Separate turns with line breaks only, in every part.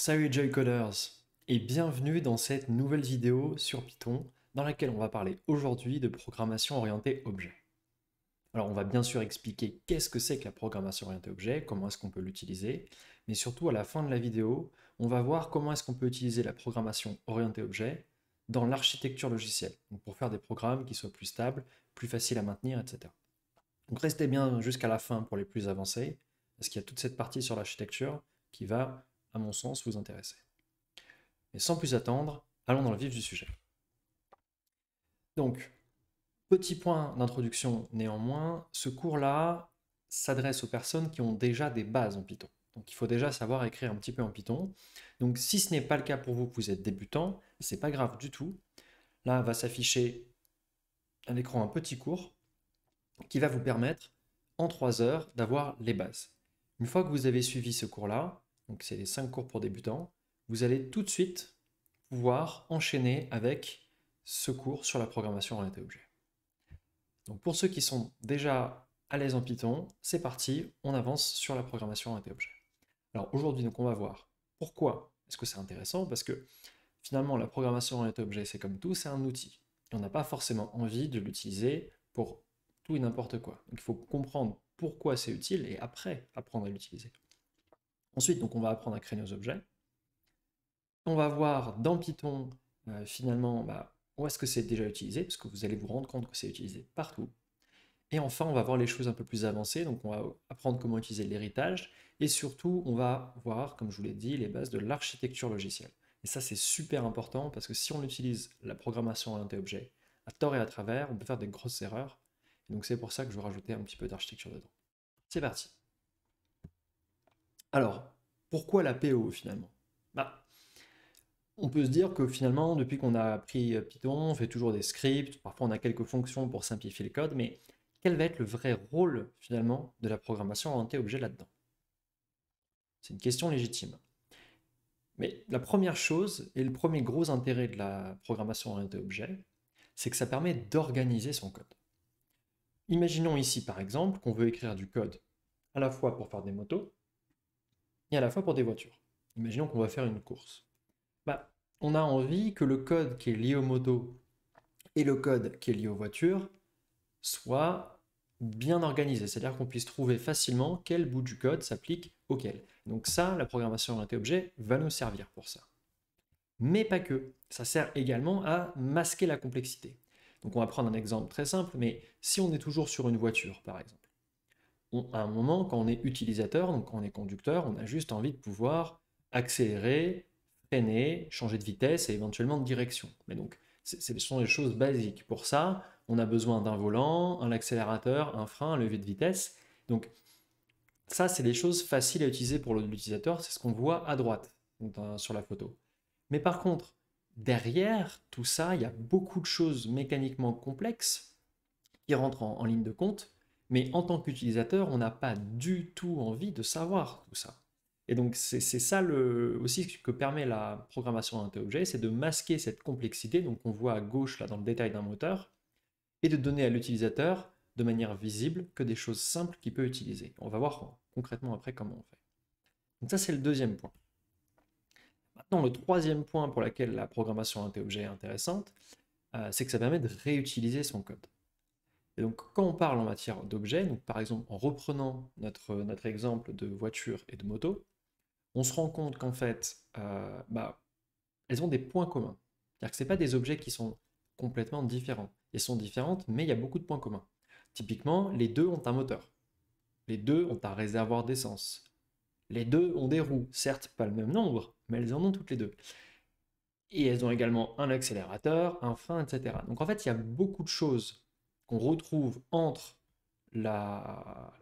Salut Joycoders et bienvenue dans cette nouvelle vidéo sur Python dans laquelle on va parler aujourd'hui de programmation orientée objet. Alors on va bien sûr expliquer qu'est-ce que c'est que la programmation orientée objet, comment est-ce qu'on peut l'utiliser, mais surtout à la fin de la vidéo, on va voir comment est-ce qu'on peut utiliser la programmation orientée objet dans l'architecture logicielle, donc pour faire des programmes qui soient plus stables, plus faciles à maintenir, etc. Donc restez bien jusqu'à la fin pour les plus avancés, parce qu'il y a toute cette partie sur l'architecture qui va, à mon sens, vous intéresser. Mais sans plus attendre, allons dans le vif du sujet. Donc, petit point d'introduction néanmoins, ce cours-là s'adresse aux personnes qui ont déjà des bases en Python. Donc il faut déjà savoir écrire un petit peu en Python. Donc si ce n'est pas le cas pour vous, que vous êtes débutant, c'est pas grave du tout. Là va s'afficher à l'écran un petit cours qui va vous permettre en 3 heures d'avoir les bases. Une fois que vous avez suivi ce cours-là, donc c'est les 5 cours pour débutants, vous allez tout de suite pouvoir enchaîner avec ce cours sur la programmation orientée objet. Donc pour ceux qui sont déjà à l'aise en Python, c'est parti, on avance sur la programmation orientée objet. Alors aujourd'hui, donc on va voir pourquoi est-ce que c'est intéressant, parce que finalement la programmation orientée objet, c'est comme tout, c'est un outil. Et on n'a pas forcément envie de l'utiliser pour tout et n'importe quoi. Donc il faut comprendre pourquoi c'est utile et après apprendre à l'utiliser. Ensuite, donc on va apprendre à créer nos objets. On va voir dans Python, finalement, où est-ce que c'est déjà utilisé, parce que vous allez vous rendre compte que c'est utilisé partout. Et enfin, on va voir les choses un peu plus avancées, donc on va apprendre comment utiliser l'héritage, et surtout, on va voir, comme je vous l'ai dit, les bases de l'architecture logicielle. Et ça, c'est super important, parce que si on utilise la programmation orientée objet à tort et à travers, on peut faire des grosses erreurs. Et donc c'est pour ça que je veux rajouter un petit peu d'architecture dedans. C'est parti. Alors, pourquoi la PO finalement? On peut se dire que finalement, depuis qu'on a appris Python, on fait toujours des scripts, parfois on a quelques fonctions pour simplifier le code, mais quel va être le vrai rôle finalement de la programmation orientée objet là-dedans? C'est une question légitime. Mais la première chose et le premier gros intérêt de la programmation orientée objet, c'est que ça permet d'organiser son code. Imaginons ici par exemple qu'on veut écrire du code à la fois pour faire des motos et à la fois pour des voitures. Imaginons qu'on va faire une course. On a envie que le code qui est lié aux motos et le code qui est lié aux voitures soit bien organisé, c'est-à-dire qu'on puisse trouver facilement quel bout du code s'applique auquel. Donc ça, la programmation orientée objet va nous servir pour ça. Mais pas que, ça sert également à masquer la complexité. Donc on va prendre un exemple très simple, mais si on est toujours sur une voiture, par exemple, à un moment, quand on est utilisateur, donc quand on est conducteur, on a juste envie de pouvoir accélérer, freiner, changer de vitesse et éventuellement de direction. Mais donc, ce sont des choses basiques. Pour ça, on a besoin d'un volant, un accélérateur, un frein, un levier de vitesse. Donc, ça, c'est des choses faciles à utiliser pour l'utilisateur. C'est ce qu'on voit à droite sur la photo. Mais par contre, derrière tout ça, il y a beaucoup de choses mécaniquement complexes qui rentrent en ligne de compte, mais en tant qu'utilisateur, on n'a pas du tout envie de savoir tout ça. Et donc c'est ça aussi ce que permet la programmation orientée objet, c'est de masquer cette complexité, donc on voit à gauche là dans le détail d'un moteur, et de donner à l'utilisateur de manière visible que des choses simples qu'il peut utiliser. On va voir concrètement après comment on fait. Donc ça c'est le deuxième point. Maintenant le troisième point pour lequel la programmation orientée objet est intéressante, c'est que ça permet de réutiliser son code. Et donc, quand on parle en matière d'objets, donc par exemple en reprenant notre exemple de voiture et de moto, on se rend compte qu'en fait, elles ont des points communs. C'est-à-dire que ce pas des objets qui sont complètement différents. Elles sont différentes, mais il y a beaucoup de points communs. Typiquement, les deux ont un moteur. Les deux ont un réservoir d'essence. Les deux ont des roues. Certes, pas le même nombre, mais elles en ont toutes les deux. Et elles ont également un accélérateur, un frein, etc. Donc en fait, il y a beaucoup de choses qu'on retrouve entre la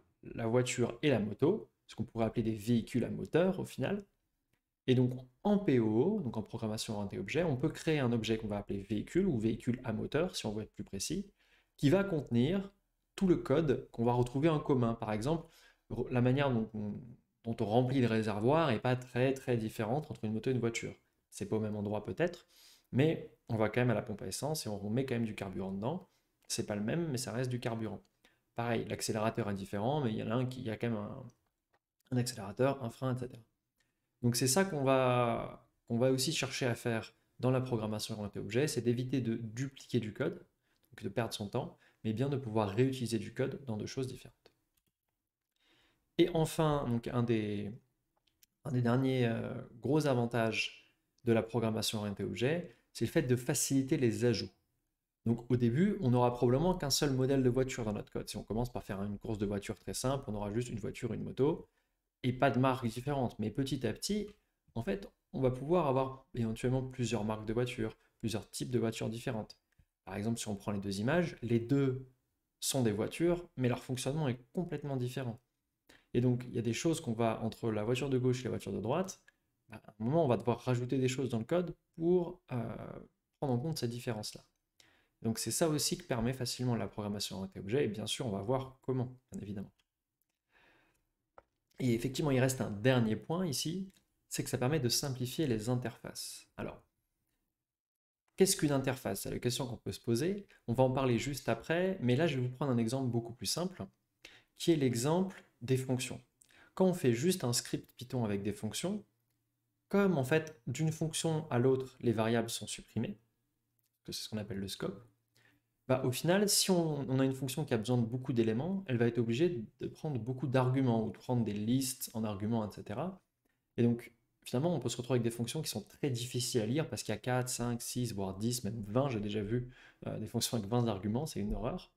voiture et la moto, ce qu'on pourrait appeler des véhicules à moteur au final. Et donc en POO, donc en programmation orientée objet, on peut créer un objet qu'on va appeler véhicule ou véhicule à moteur, si on veut être plus précis, qui va contenir tout le code qu'on va retrouver en commun. Par exemple, la manière dont on remplit le réservoir n'est pas très très différente entre une moto et une voiture. C'est pas au même endroit peut-être, mais on va quand même à la pompe à essence et on met quand même du carburant dedans. C'est pas le même, mais ça reste du carburant. Pareil, l'accélérateur est différent, mais il y a quand même un accélérateur, un frein, etc. Donc c'est ça qu'on va aussi chercher à faire dans la programmation orientée objet, c'est d'éviter de dupliquer du code, donc de perdre son temps, mais bien de pouvoir réutiliser du code dans deux choses différentes. Et enfin, donc un des derniers gros avantages de la programmation orientée objet, c'est le fait de faciliter les ajouts. Donc au début, on n'aura probablement qu'un seul modèle de voiture dans notre code. Si on commence par faire une course de voiture très simple, on aura juste une voiture, une moto, et pas de marques différentes. Mais petit à petit, en fait, on va pouvoir avoir éventuellement plusieurs marques de voitures, plusieurs types de voitures différentes. Par exemple, si on prend les deux images, les deux sont des voitures, mais leur fonctionnement est complètement différent. Et donc, il y a des choses qu'on va, entre la voiture de gauche et la voiture de droite, à un moment, on va devoir rajouter des choses dans le code pour prendre en compte ces différences-là. Donc, c'est ça aussi que permet facilement la programmation orientée objet, et bien sûr, on va voir comment, bien évidemment. Et effectivement, il reste un dernier point ici, c'est que ça permet de simplifier les interfaces. Alors, qu'est-ce qu'une interface? C'est la question qu'on peut se poser. On va en parler juste après, mais là, je vais vous prendre un exemple beaucoup plus simple, qui est l'exemple des fonctions. Quand on fait juste un script Python avec des fonctions, comme en fait d'une fonction à l'autre, les variables sont supprimées, que c'est ce qu'on appelle le scope, bah, au final, si on a une fonction qui a besoin de beaucoup d'éléments, elle va être obligée de prendre beaucoup d'arguments ou de prendre des listes en arguments, etc. Et donc, finalement, on peut se retrouver avec des fonctions qui sont très difficiles à lire parce qu'il y a 4, 5, 6, voire 10, même 20. J'ai déjà vu des fonctions avec 20 arguments, c'est une horreur.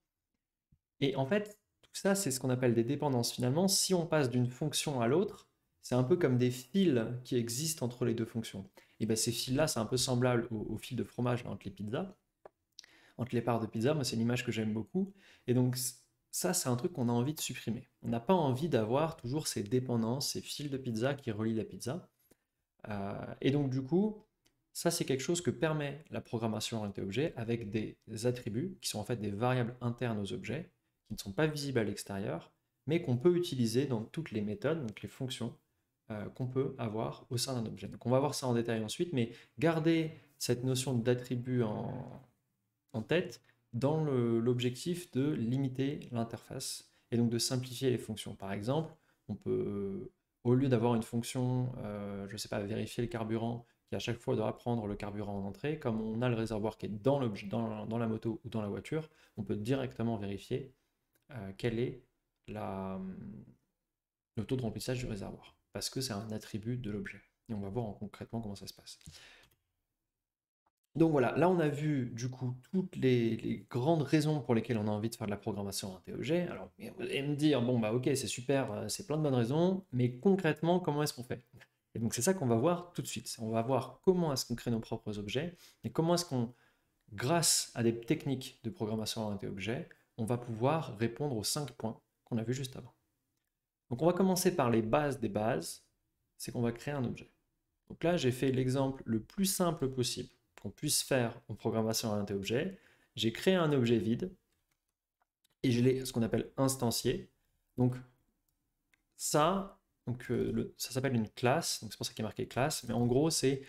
Et en fait, tout ça, c'est ce qu'on appelle des dépendances. Finalement, si on passe d'une fonction à l'autre, c'est un peu comme des fils qui existent entre les deux fonctions. Et bien ces fils-là, c'est un peu semblable aux fils de fromage là, entre les pizzas, entre les parts de pizza. Moi, c'est une image que j'aime beaucoup. Et donc, ça, c'est un truc qu'on a envie de supprimer. On n'a pas envie d'avoir toujours ces dépendances, ces fils de pizza qui relient la pizza. Et donc, du coup, ça, c'est quelque chose que permet la programmation orientée objet avec des attributs qui sont en fait des variables internes aux objets, qui ne sont pas visibles à l'extérieur, mais qu'on peut utiliser dans toutes les méthodes, donc les fonctions qu'on peut avoir au sein d'un objet. Donc, on va voir ça en détail ensuite, mais gardez cette notion d'attribut en tête dans l'objectif de limiter l'interface et donc de simplifier les fonctions. Par exemple, on peut, au lieu d'avoir une fonction, je ne sais pas, vérifier le carburant, qui à chaque fois doit prendre le carburant en entrée, comme on a le réservoir qui est dans la moto ou dans la voiture, on peut directement vérifier quel est le taux de remplissage du réservoir, parce que c'est un attribut de l'objet. Et on va voir concrètement comment ça se passe. Donc voilà, là on a vu du coup toutes les grandes raisons pour lesquelles on a envie de faire de la programmation orientée objet. Alors vous allez me dire, bon bah ok c'est super, c'est plein de bonnes raisons, mais concrètement comment est-ce qu'on fait? Et donc c'est ça qu'on va voir tout de suite. On va voir comment est-ce qu'on crée nos propres objets et comment est-ce qu'on, grâce à des techniques de programmation orientée objet, on va pouvoir répondre aux 5 points qu'on a vus juste avant. Donc on va commencer par les bases des bases, c'est qu'on va créer un objet. Donc là, j'ai fait l'exemple le plus simple possible qu'on puisse faire en programmation orientée objet. J'ai créé un objet vide et je l'ai ce qu'on appelle instancié. Donc ça, ça s'appelle une classe, donc c'est pour ça qu'il est marqué classe, mais en gros, c'est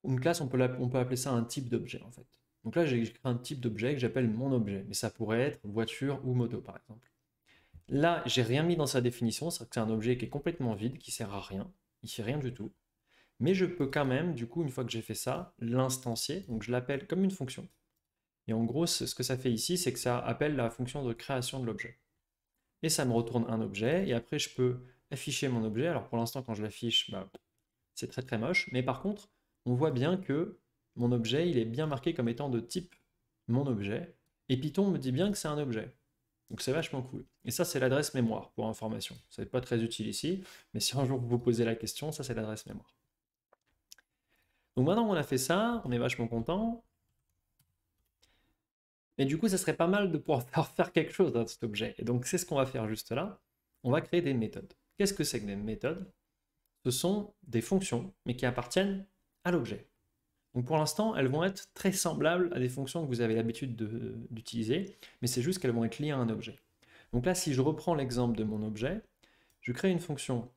une classe, on peut appeler ça un type d'objet en fait. Donc là, j'ai créé un type d'objet que j'appelle mon objet, mais ça pourrait être voiture ou moto par exemple. Là, j'ai rien mis dans sa définition, c'est-à-dire que c'est un objet qui est complètement vide, qui sert à rien, il fait rien du tout. Mais je peux quand même, du coup, une fois que j'ai fait ça, l'instancier, donc je l'appelle comme une fonction. Et en gros, ce que ça fait ici, c'est que ça appelle la fonction de création de l'objet. Et ça me retourne un objet, et après je peux afficher mon objet. Alors pour l'instant, quand je l'affiche, bah, c'est très très moche, mais par contre, on voit bien que mon objet, il est bien marqué comme étant de type mon objet, et Python me dit bien que c'est un objet. Donc c'est vachement cool. Et ça, c'est l'adresse mémoire, pour information. Ça n'est pas très utile ici, mais si un jour vous vous posez la question, ça c'est l'adresse mémoire. Donc maintenant qu'on a fait ça, on est vachement content. Mais du coup, ça serait pas mal de pouvoir faire quelque chose dans cet objet. Et donc, c'est ce qu'on va faire juste là. On va créer des méthodes. Qu'est-ce que c'est que des méthodes? Ce sont des fonctions, mais qui appartiennent à l'objet. Donc pour l'instant, elles vont être très semblables à des fonctions que vous avez l'habitude d'utiliser, mais c'est juste qu'elles vont être liées à un objet. Donc là, si je reprends l'exemple de mon objet, je crée une fonction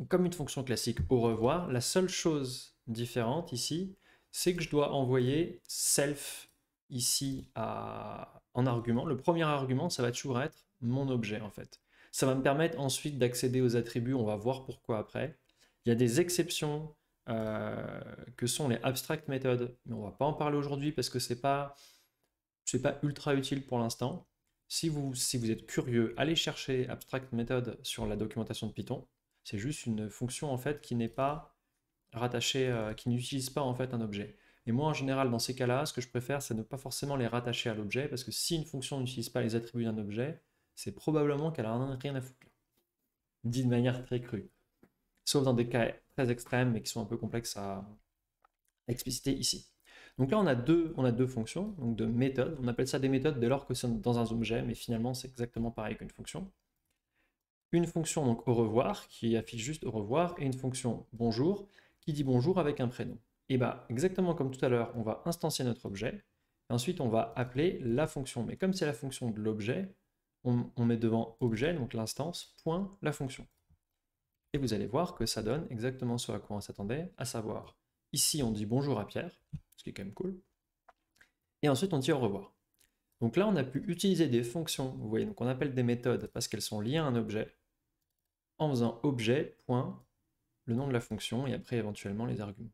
comme une fonction classique au revoir. La seule chose différente ici, c'est que je dois envoyer self ici en argument. Le premier argument, ça va toujours être mon objet en fait. Ça va me permettre ensuite d'accéder aux attributs, on va voir pourquoi après. Il y a des exceptions que sont les abstract methods, mais on va pas en parler aujourd'hui parce que c'est pas ultra utile pour l'instant. Si vous êtes curieux, allez chercher abstract method sur la documentation de Python. C'est juste une fonction en fait qui n'est pas rattachée, qui n'utilise pas en fait un objet. Et moi en général dans ces cas-là, ce que je préfère c'est ne pas forcément les rattacher à l'objet parce que si une fonction n'utilise pas les attributs d'un objet, c'est probablement qu'elle a rien à foutre. Dit de manière très crue. Sauf dans des cas très extrêmes mais qui sont un peu complexes à expliciter ici. Donc là, on a deux fonctions, donc deux méthodes. On appelle ça des méthodes dès lors que c'est dans un objet, mais finalement, c'est exactement pareil qu'une fonction. Une fonction, donc au revoir, qui affiche juste au revoir, et une fonction bonjour, qui dit bonjour avec un prénom. Et bien, exactement comme tout à l'heure, on va instancier notre objet, et ensuite on va appeler la fonction. Mais comme c'est la fonction de l'objet, on met devant objet, donc l'instance, point, la fonction. Et vous allez voir que ça donne exactement ce à quoi on s'attendait, à savoir, ici on dit bonjour à Pierre, ce qui est quand même cool, et ensuite on dit au revoir. Donc là on a pu utiliser des fonctions, vous voyez, donc on appelle des méthodes parce qu'elles sont liées à un objet, en faisant objet, point, le nom de la fonction, et après éventuellement les arguments.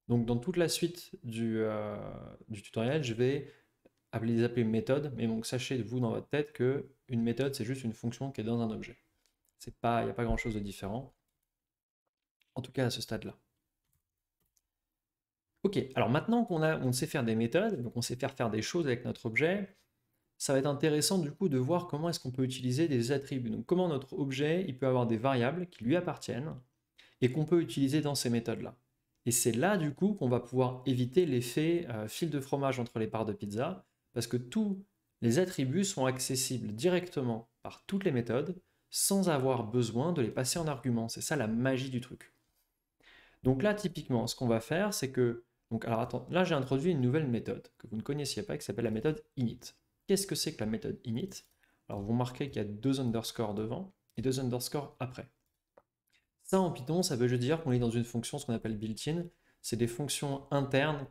Donc dans toute la suite du tutoriel, je vais les appeler méthodes, mais donc sachez vous dans votre tête que une méthode c'est juste une fonction qui est dans un objet. Il n'y a pas grand chose de différent, en tout cas à ce stade-là. Ok, alors maintenant on sait faire des méthodes, donc on sait faire des choses avec notre objet, ça va être intéressant du coup de voir comment est-ce qu'on peut utiliser des attributs. Donc comment notre objet il peut avoir des variables qui lui appartiennent et qu'on peut utiliser dans ces méthodes-là. Et c'est là du coup qu'on va pouvoir éviter l'effet fil de fromage entre les parts de pizza, parce que tous les attributs sont accessibles directement par toutes les méthodes sans avoir besoin de les passer en argument. C'est ça la magie du truc. Donc là, typiquement, ce qu'on va faire, c'est que... Donc, alors attends, là j'ai introduit une nouvelle méthode que vous ne connaissiez pas qui s'appelle la méthode init. Qu'est-ce que c'est que la méthode init? Alors vous remarquez qu'il y a 2 underscores devant et 2 underscores après. Ça en Python, ça veut juste dire qu'on est dans une fonction, ce qu'on appelle built-in. C'est des fonctions internes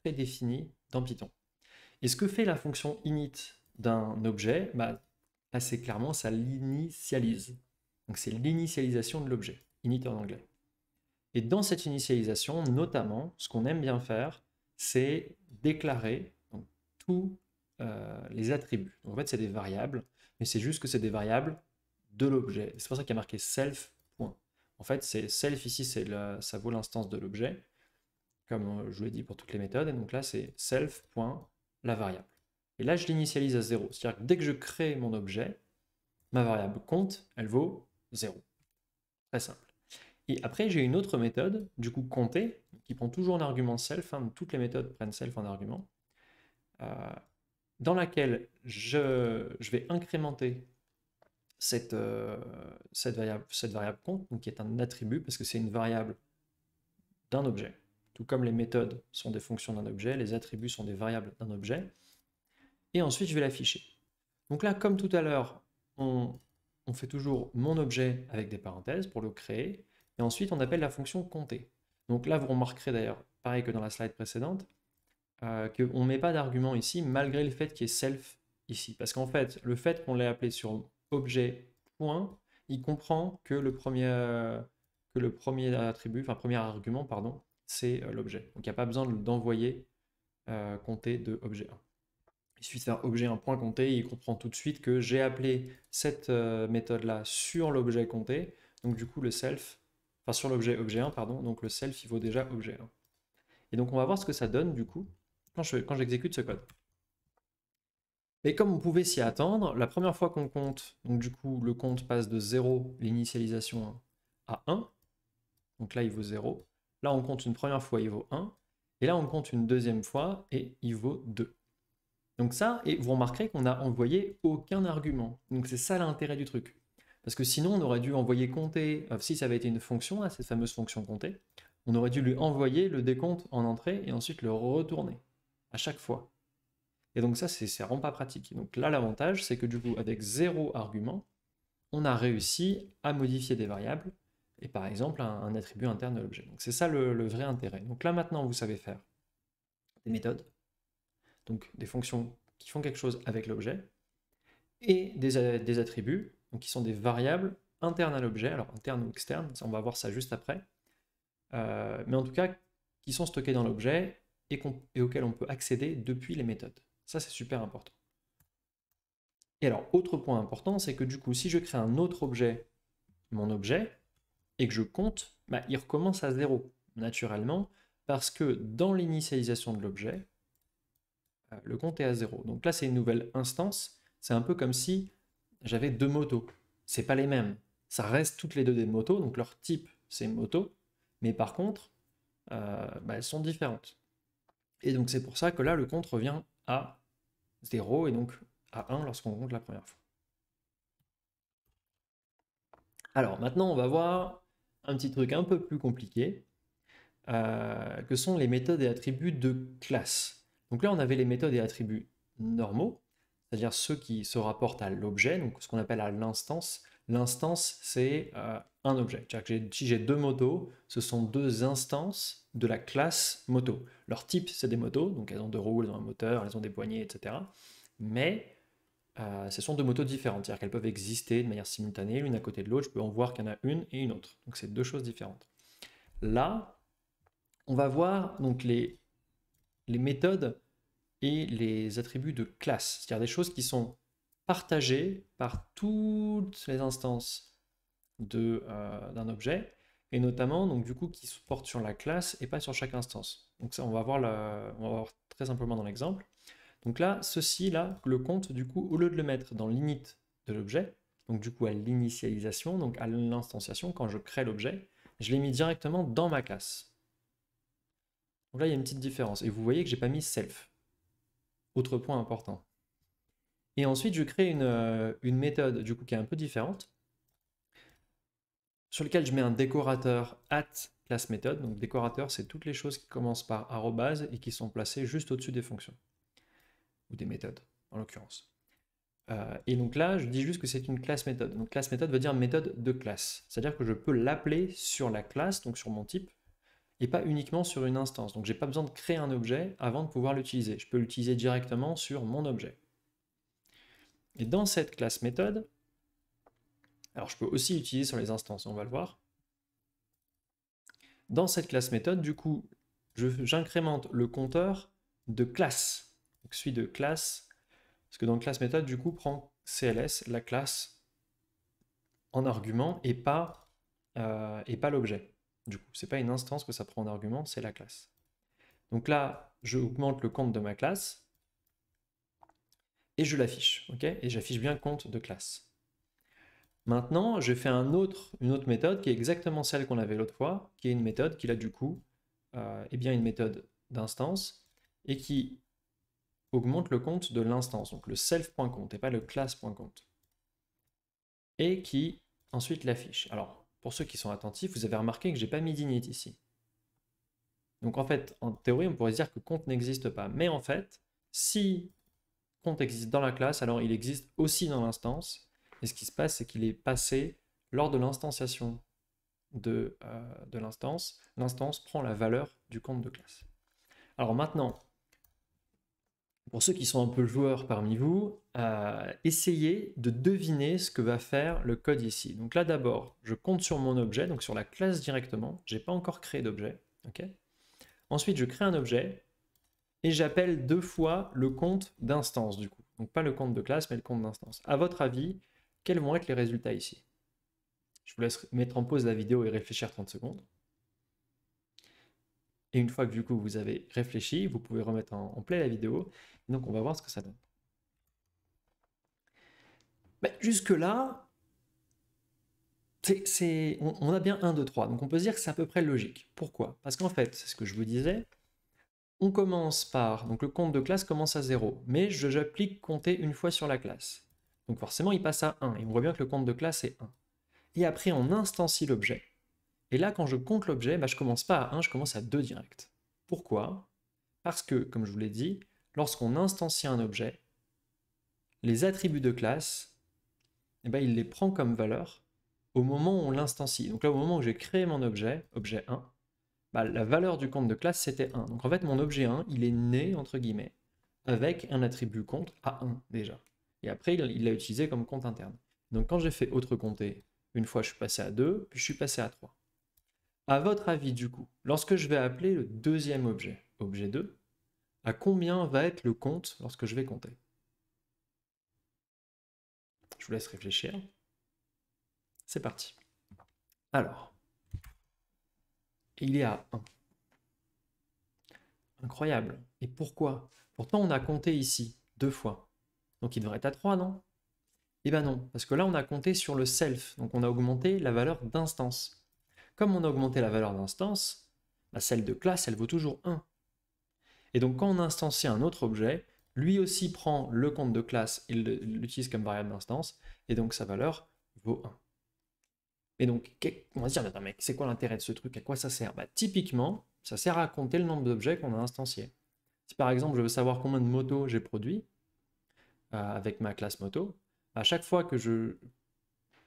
prédéfinies dans Python. Et ce que fait la fonction init d'un objet, bah, assez clairement, ça l'initialise. Donc c'est l'initialisation de l'objet, init en anglais. Et dans cette initialisation, notamment, ce qu'on aime bien faire, c'est déclarer donc, tous les attributs. Donc, en fait, c'est des variables, mais c'est juste que c'est des variables de l'objet. C'est pour ça qu'il y a marqué self. Point. En fait, c'est self ici, ça vaut l'instance de l'objet, comme je vous l'ai dit pour toutes les méthodes. Et donc là, c'est self. La variable. Et là, je l'initialise à 0. C'est-à-dire que dès que je crée mon objet, ma variable compte, elle vaut 0. Très simple. Et après, j'ai une autre méthode, du coup compter, qui prend toujours un argument self, hein, toutes les méthodes prennent self en argument, dans laquelle je vais incrémenter cette variable compte, donc qui est un attribut, parce que c'est une variable d'un objet. Tout comme les méthodes sont des fonctions d'un objet, les attributs sont des variables d'un objet. Et ensuite, je vais l'afficher. Donc là, comme tout à l'heure, on fait toujours mon objet avec des parenthèses pour le créer, et ensuite on appelle la fonction compter. Donc là, vous remarquerez d'ailleurs, pareil que dans la slide précédente, qu'on ne met pas d'argument ici, malgré le fait qu'il y ait self ici. Parce qu'en fait, le fait qu'on l'ait appelé sur objet point, il comprend que le premier attribut, enfin premier argument, pardon, c'est l'objet. Donc il n'y a pas besoin d'envoyer compter de objet 1. Il suffit de faire objet 1 point compter, il comprend tout de suite que j'ai appelé cette méthode-là sur l'objet compter, donc du coup le self, enfin sur l'objet objet 1, pardon, donc le self il vaut déjà objet 1. Et donc on va voir ce que ça donne du coup quand j'exécute ce code. Et comme on pouvait s'y attendre, la première fois qu'on compte, donc du coup le compte passe de 0, l'initialisation à 1, donc là il vaut 0. Là on compte une première fois, il vaut 1, et là on compte une deuxième fois, et il vaut 2. Donc ça, et vous remarquerez qu'on n'a envoyé aucun argument. Donc c'est ça l'intérêt du truc. Parce que sinon, on aurait dû envoyer compter, si ça avait été une fonction, cette fameuse fonction compter, on aurait dû lui envoyer le décompte en entrée et ensuite le retourner à chaque fois. Et donc ça, c'est vraiment pas pratique. Donc là, l'avantage, c'est que du coup, avec 0 argument, on a réussi à modifier des variables et par exemple un attribut interne de l'objet. Donc c'est ça le vrai intérêt. Donc là, maintenant, vous savez faire des méthodes, donc des fonctions qui font quelque chose avec l'objet, et des attributs, donc qui sont des variables internes à l'objet, alors interne ou externe, on va voir ça juste après, mais en tout cas qui sont stockés dans l'objet et auxquels on peut accéder depuis les méthodes. Ça, c'est super important. Et alors, autre point important, c'est que du coup, si je crée un autre objet, mon objet, et que je compte, bah, il recommence à 0, naturellement, parce que dans l'initialisation de l'objet, le compte est à 0. Donc là, c'est une nouvelle instance. C'est un peu comme si j'avais deux motos. C'est pas les mêmes. Ça reste toutes les deux des motos, donc leur type, c'est moto. Mais par contre, bah, elles sont différentes. Et donc c'est pour ça que là, le compte revient à 0 et donc à 1 lorsqu'on compte la première fois. Alors maintenant, on va voir un petit truc un peu plus compliqué, que sont les méthodes et attributs de classe. Donc là, on avait les méthodes et attributs normaux, c'est-à-dire ceux qui se rapportent à l'objet, donc ce qu'on appelle à l'instance. L'instance, c'est un objet. C'est-à-dire que si j'ai deux motos, ce sont deux instances de la classe moto. Leur type, c'est des motos, donc elles ont deux roues, elles ont un moteur, elles ont des poignées, etc. Mais ce sont deux motos différentes, c'est-à-dire qu'elles peuvent exister de manière simultanée, l'une à côté de l'autre. Je peux en voir qu'il y en a une et une autre. Donc c'est deux choses différentes. Là, on va voir donc les méthodes et les attributs de classe, c'est-à-dire des choses qui sont partagées par toutes les instances d'un objet, et notamment donc du coup qui se portent sur la classe et pas sur chaque instance. Donc ça, on va voir très simplement dans l'exemple. Donc là, ceci là, le compte du coup, au lieu de le mettre dans l'init de l'objet, donc du coup à l'initialisation, donc à l'instanciation, quand je crée l'objet, je l'ai mis directement dans ma classe. Donc là, il y a une petite différence. Et vous voyez que j'ai pas mis self. Autre point important. Et ensuite, je crée une méthode du coup qui est un peu différente, sur laquelle je mets un décorateur @classMethod. Donc décorateur, c'est toutes les choses qui commencent par arrobase et qui sont placées juste au-dessus des fonctions. Ou des méthodes, en l'occurrence. Et donc là, je dis juste que c'est une classe méthode. Donc classe méthode veut dire méthode de classe. C'est-à-dire que je peux l'appeler sur la classe, donc sur mon type, et pas uniquement sur une instance. Donc j'ai pas besoin de créer un objet avant de pouvoir l'utiliser. Je peux l'utiliser directement sur mon objet. Et dans cette classe méthode, alors je peux aussi l'utiliser sur les instances, on va le voir. Dans cette classe méthode, du coup, j'incrémente le compteur de classe. Donc celui de classe, parce que dans classe méthode, du coup, prend CLS, la classe, en argument et pas l'objet. Du coup, c'est pas une instance que ça prend en argument, c'est la classe. Donc là, je augmente le compte de ma classe et je l'affiche, ok? Et j'affiche bien le compte de classe. Maintenant, je fais une autre méthode qui est exactement celle qu'on avait l'autre fois, qui est une méthode qui là du coup est bien une méthode d'instance et qui augmente le compte de l'instance, donc le self.compte et pas le class.compte. Et qui ensuite l'affiche. Alors, pour ceux qui sont attentifs, vous avez remarqué que j'ai pas mis d'init ici. Donc en fait, en théorie, on pourrait se dire que compte n'existe pas. Mais en fait, si compte existe dans la classe, alors il existe aussi dans l'instance. Et ce qui se passe, c'est qu'il est passé lors de l'instanciation de l'instance. L'instance prend la valeur du compte de classe. Alors maintenant, pour ceux qui sont un peu joueurs parmi vous, essayez de deviner ce que va faire le code ici. Donc là d'abord, je compte sur mon objet, donc sur la classe directement. Je n'ai pas encore créé d'objet. Okay. Ensuite, je crée un objet et j'appelle deux fois le compte d'instance du coup. Donc pas le compte de classe, mais le compte d'instance. À votre avis, quels vont être les résultats ici? Je vous laisse mettre en pause la vidéo et réfléchir 30 secondes. Et une fois que du coup vous avez réfléchi, vous pouvez remettre en play la vidéo. Donc on va voir ce que ça donne. Mais jusque-là, on a bien 1, 2, 3. Donc on peut se dire que c'est à peu près logique. Pourquoi? Parce qu'en fait, c'est ce que je vous disais, on commence par, donc le compte de classe commence à 0, mais j'applique compter une fois sur la classe. Donc forcément, il passe à 1, et on voit bien que le compte de classe est 1. Et après, on instancie l'objet. Et là, quand je compte l'objet, bah, je commence pas à 1, je commence à 2 direct. Pourquoi? Parce que, comme je vous l'ai dit, lorsqu'on instancie un objet, les attributs de classe, eh ben, il les prend comme valeur au moment où on l'instancie. Donc là, au moment où j'ai créé mon objet, objet 1, bah, la valeur du compte de classe, c'était 1. Donc en fait, mon objet 1, il est né, entre guillemets, avec un attribut compte à 1 déjà. Et après, il l'a utilisé comme compte interne. Donc quand j'ai fait autre compter Une fois, je suis passé à 2, puis je suis passé à 3. À votre avis, du coup, lorsque je vais appeler le deuxième objet, objet 2, à combien va être le compte lorsque je vais compter? Je vous laisse réfléchir. C'est parti. Alors, il est à 1. Incroyable. Et pourquoi? Pourtant, on a compté ici 2 fois. Donc il devrait être à 3, non? Eh bien non, parce que là, on a compté sur le self. Donc on a augmenté la valeur d'instance. Comme on a augmenté la valeur d'instance, bah, celle de classe, elle vaut toujours 1. Et donc quand on instancie un autre objet, lui aussi prend le compte de classe et l'utilise comme variable d'instance, et donc sa valeur vaut 1. Et donc, on va se dire, attends, mec, c'est quoi l'intérêt de ce truc? À quoi ça sert? Bah, typiquement, ça sert à compter le nombre d'objets qu'on a instanciés. Si par exemple, je veux savoir combien de motos j'ai produit avec ma classe moto, à chaque fois que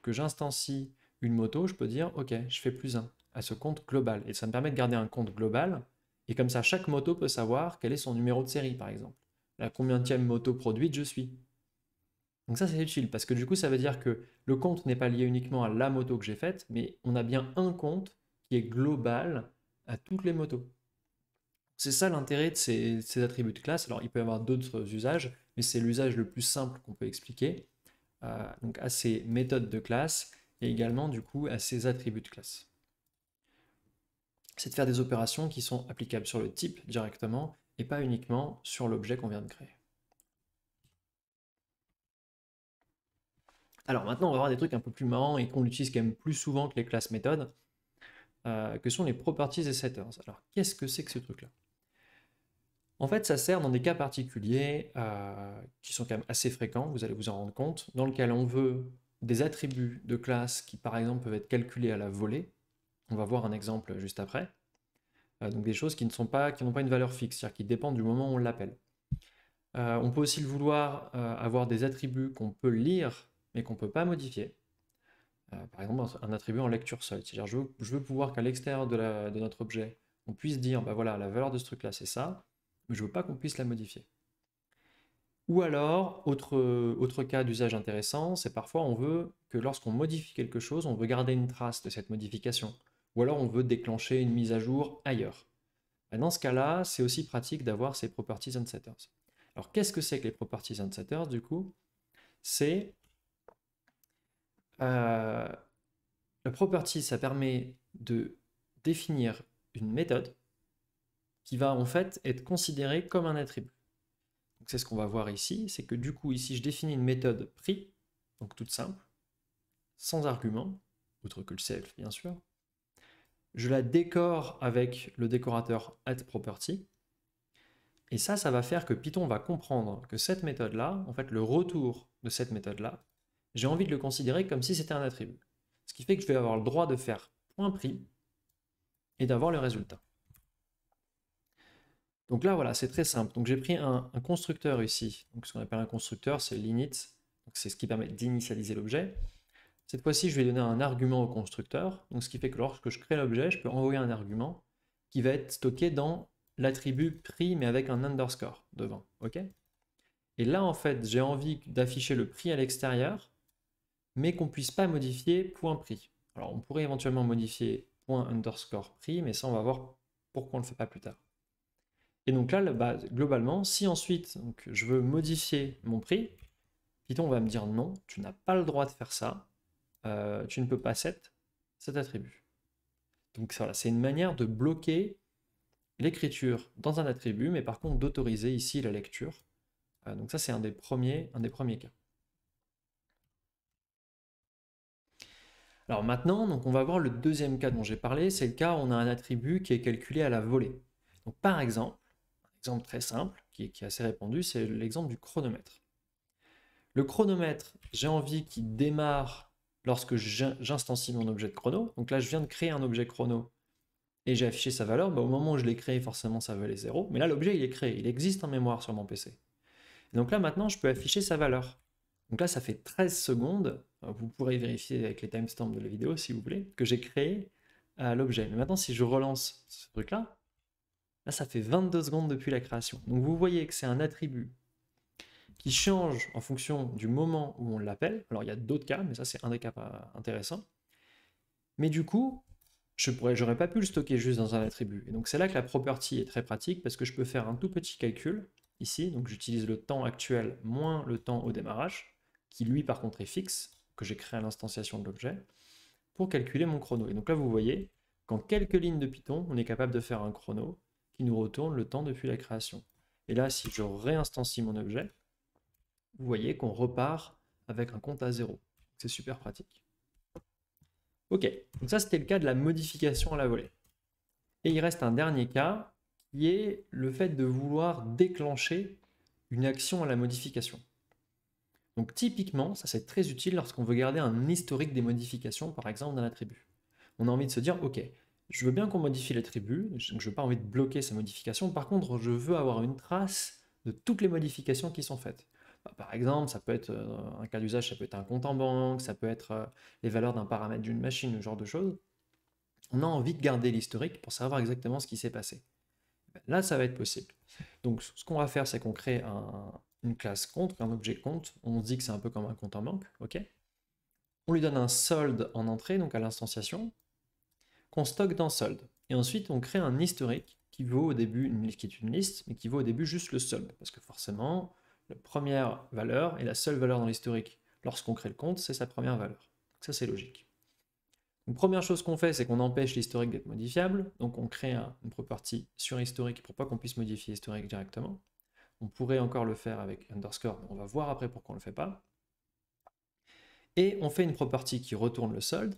j'instancie une moto, je peux dire, ok, je fais plus 1 à ce compte global. Et ça me permet de garder un compte global. Et comme ça, chaque moto peut savoir quel est son numéro de série, par exemple. La combienième moto produite je suis. Donc ça, c'est utile, parce que du coup, ça veut dire que le compte n'est pas lié uniquement à la moto que j'ai faite, mais on a bien un compte qui est global à toutes les motos. C'est ça l'intérêt de ces attributs de classe. Alors, il peut y avoir d'autres usages, mais c'est l'usage le plus simple qu'on peut expliquer. Donc à ces méthodes de classe et également du coup à ces attributs de classe. C'est de faire des opérations qui sont applicables sur le type directement et pas uniquement sur l'objet qu'on vient de créer. Alors maintenant, on va voir des trucs un peu plus marrants et qu'on utilise quand même plus souvent que les classes méthodes, que sont les properties et setters. Alors qu'est-ce que c'est que ce truc-là? En fait, ça sert dans des cas particuliers qui sont quand même assez fréquents, vous allez vous en rendre compte, dans lequel on veut des attributs de classe qui, par exemple, peuvent être calculés à la volée. On va voir un exemple juste après. Donc des choses qui n'ont pas une valeur fixe, c'est-à-dire qui dépendent du moment où on l'appelle. On peut aussi le vouloir avoir des attributs qu'on peut lire, mais qu'on ne peut pas modifier. Par exemple, un attribut en lecture seule. C'est-à-dire je veux pouvoir qu'à l'extérieur de notre objet, on puisse dire, bah voilà, la valeur de ce truc-là, c'est ça, mais je ne veux pas qu'on puisse la modifier. Ou alors, autre cas d'usage intéressant, c'est parfois on veut que lorsqu'on modifie quelque chose, on veut garder une trace de cette modification. Ou alors on veut déclencher une mise à jour ailleurs. Dans ce cas-là, c'est aussi pratique d'avoir ces properties and setters. Alors qu'est-ce que c'est que les properties and setters du coup? C'est la property, ça permet de définir une méthode qui va en fait être considérée comme un attribut. Donc c'est ce qu'on va voir ici, c'est que du coup ici je définis une méthode prix, donc toute simple, sans argument, outre que le self bien sûr. Je la décore avec le décorateur addProperty. Et ça va faire que Python va comprendre que cette méthode-là, en fait le retour de cette méthode-là, j'ai envie de le considérer comme si c'était un attribut. Ce qui fait que je vais avoir le droit de faire point prix et d'avoir le résultat. Donc là, voilà, c'est très simple. Donc j'ai pris un constructeur ici. Donc ce qu'on appelle un constructeur, c'est l'init. C'est ce qui permet d'initialiser l'objet. Cette fois-ci, je vais donner un argument au constructeur. Donc ce qui fait que lorsque je crée l'objet, je peux envoyer un argument qui va être stocké dans l'attribut prix, mais avec un underscore devant. Ok? Et là, en fait, j'ai envie d'afficher le prix à l'extérieur, mais qu'on ne puisse pas modifier point prix. Alors, on pourrait éventuellement modifier point underscore prix, mais ça, on va voir pourquoi on ne le fait pas plus tard. Et donc là, bah, globalement, si ensuite donc, je veux modifier mon prix, Python va me dire non, tu n'as pas le droit de faire ça, tu ne peux pas set cet attribut. Donc voilà, c'est une manière de bloquer l'écriture dans un attribut, mais par contre d'autoriser ici la lecture. Donc ça, c'est un des premiers cas. Alors maintenant, donc on va voir le deuxième cas dont j'ai parlé, c'est le cas où on a un attribut qui est calculé à la volée. Donc par exemple, un exemple très simple, qui est assez répandu, c'est l'exemple du chronomètre. Le chronomètre, j'ai envie qu'il démarre lorsque j'instancie mon objet de chrono. Donc là, je viens de créer un objet chrono et j'ai affiché sa valeur. Bah, au moment où je l'ai créé, forcément, ça valait 0. Mais là, l'objet, il est créé, il existe en mémoire sur mon PC. Et donc là, maintenant, je peux afficher sa valeur. Donc là, ça fait 13 secondes. Vous pourrez vérifier avec les timestamps de la vidéo, si vous voulez, que j'ai créé l'objet. Mais maintenant, si je relance ce truc-là, là, ça fait 22 secondes depuis la création. Donc vous voyez que c'est un attribut qui change en fonction du moment où on l'appelle. Alors il y a d'autres cas, mais ça c'est un des cas intéressants. Mais du coup, j'aurais pas pu le stocker juste dans un attribut. Et donc c'est là que la property est très pratique parce que je peux faire un tout petit calcul ici. Donc j'utilise le temps actuel moins le temps au démarrage, qui lui par contre est fixe, que j'ai créé à l'instanciation de l'objet, pour calculer mon chrono. Et donc là vous voyez qu'en quelques lignes de Python, on est capable de faire un chrono qui nous retourne le temps depuis la création. Et là, si je réinstancie mon objet, vous voyez qu'on repart avec un compte à 0. C'est super pratique. Ok, donc ça c'était le cas de la modification à la volée. Et il reste un dernier cas qui est le fait de vouloir déclencher une action à la modification. Donc typiquement, ça c'est très utile lorsqu'on veut garder un historique des modifications, par exemple d'un attribut. On a envie de se dire, ok, je veux bien qu'on modifie l'attribut, je n'ai pas envie de bloquer sa modification, par contre je veux avoir une trace de toutes les modifications qui sont faites. Par exemple, ça peut être un cas d'usage, ça peut être un compte en banque, ça peut être les valeurs d'un paramètre d'une machine, ce genre de choses. On a envie de garder l'historique pour savoir exactement ce qui s'est passé. Là, ça va être possible. Donc, ce qu'on va faire, c'est qu'on crée une classe compte, un objet compte. On se dit que c'est un peu comme un compte en banque, ok? On lui donne un solde en entrée, donc à l'instanciation, qu'on stocke dans solde. Et ensuite, on crée un historique qui vaut au début, qui est une liste, mais qui vaut au début juste le solde. Parce que forcément, la première valeur et la seule valeur dans l'historique lorsqu'on crée le compte, c'est sa première valeur. Donc ça, c'est logique. Donc, première chose qu'on fait, c'est qu'on empêche l'historique d'être modifiable. Donc on crée une property sur historique pour pas qu'on puisse modifier historique directement. On pourrait encore le faire avec underscore, mais on va voir après pourquoi on ne le fait pas. Et on fait une property qui retourne le solde.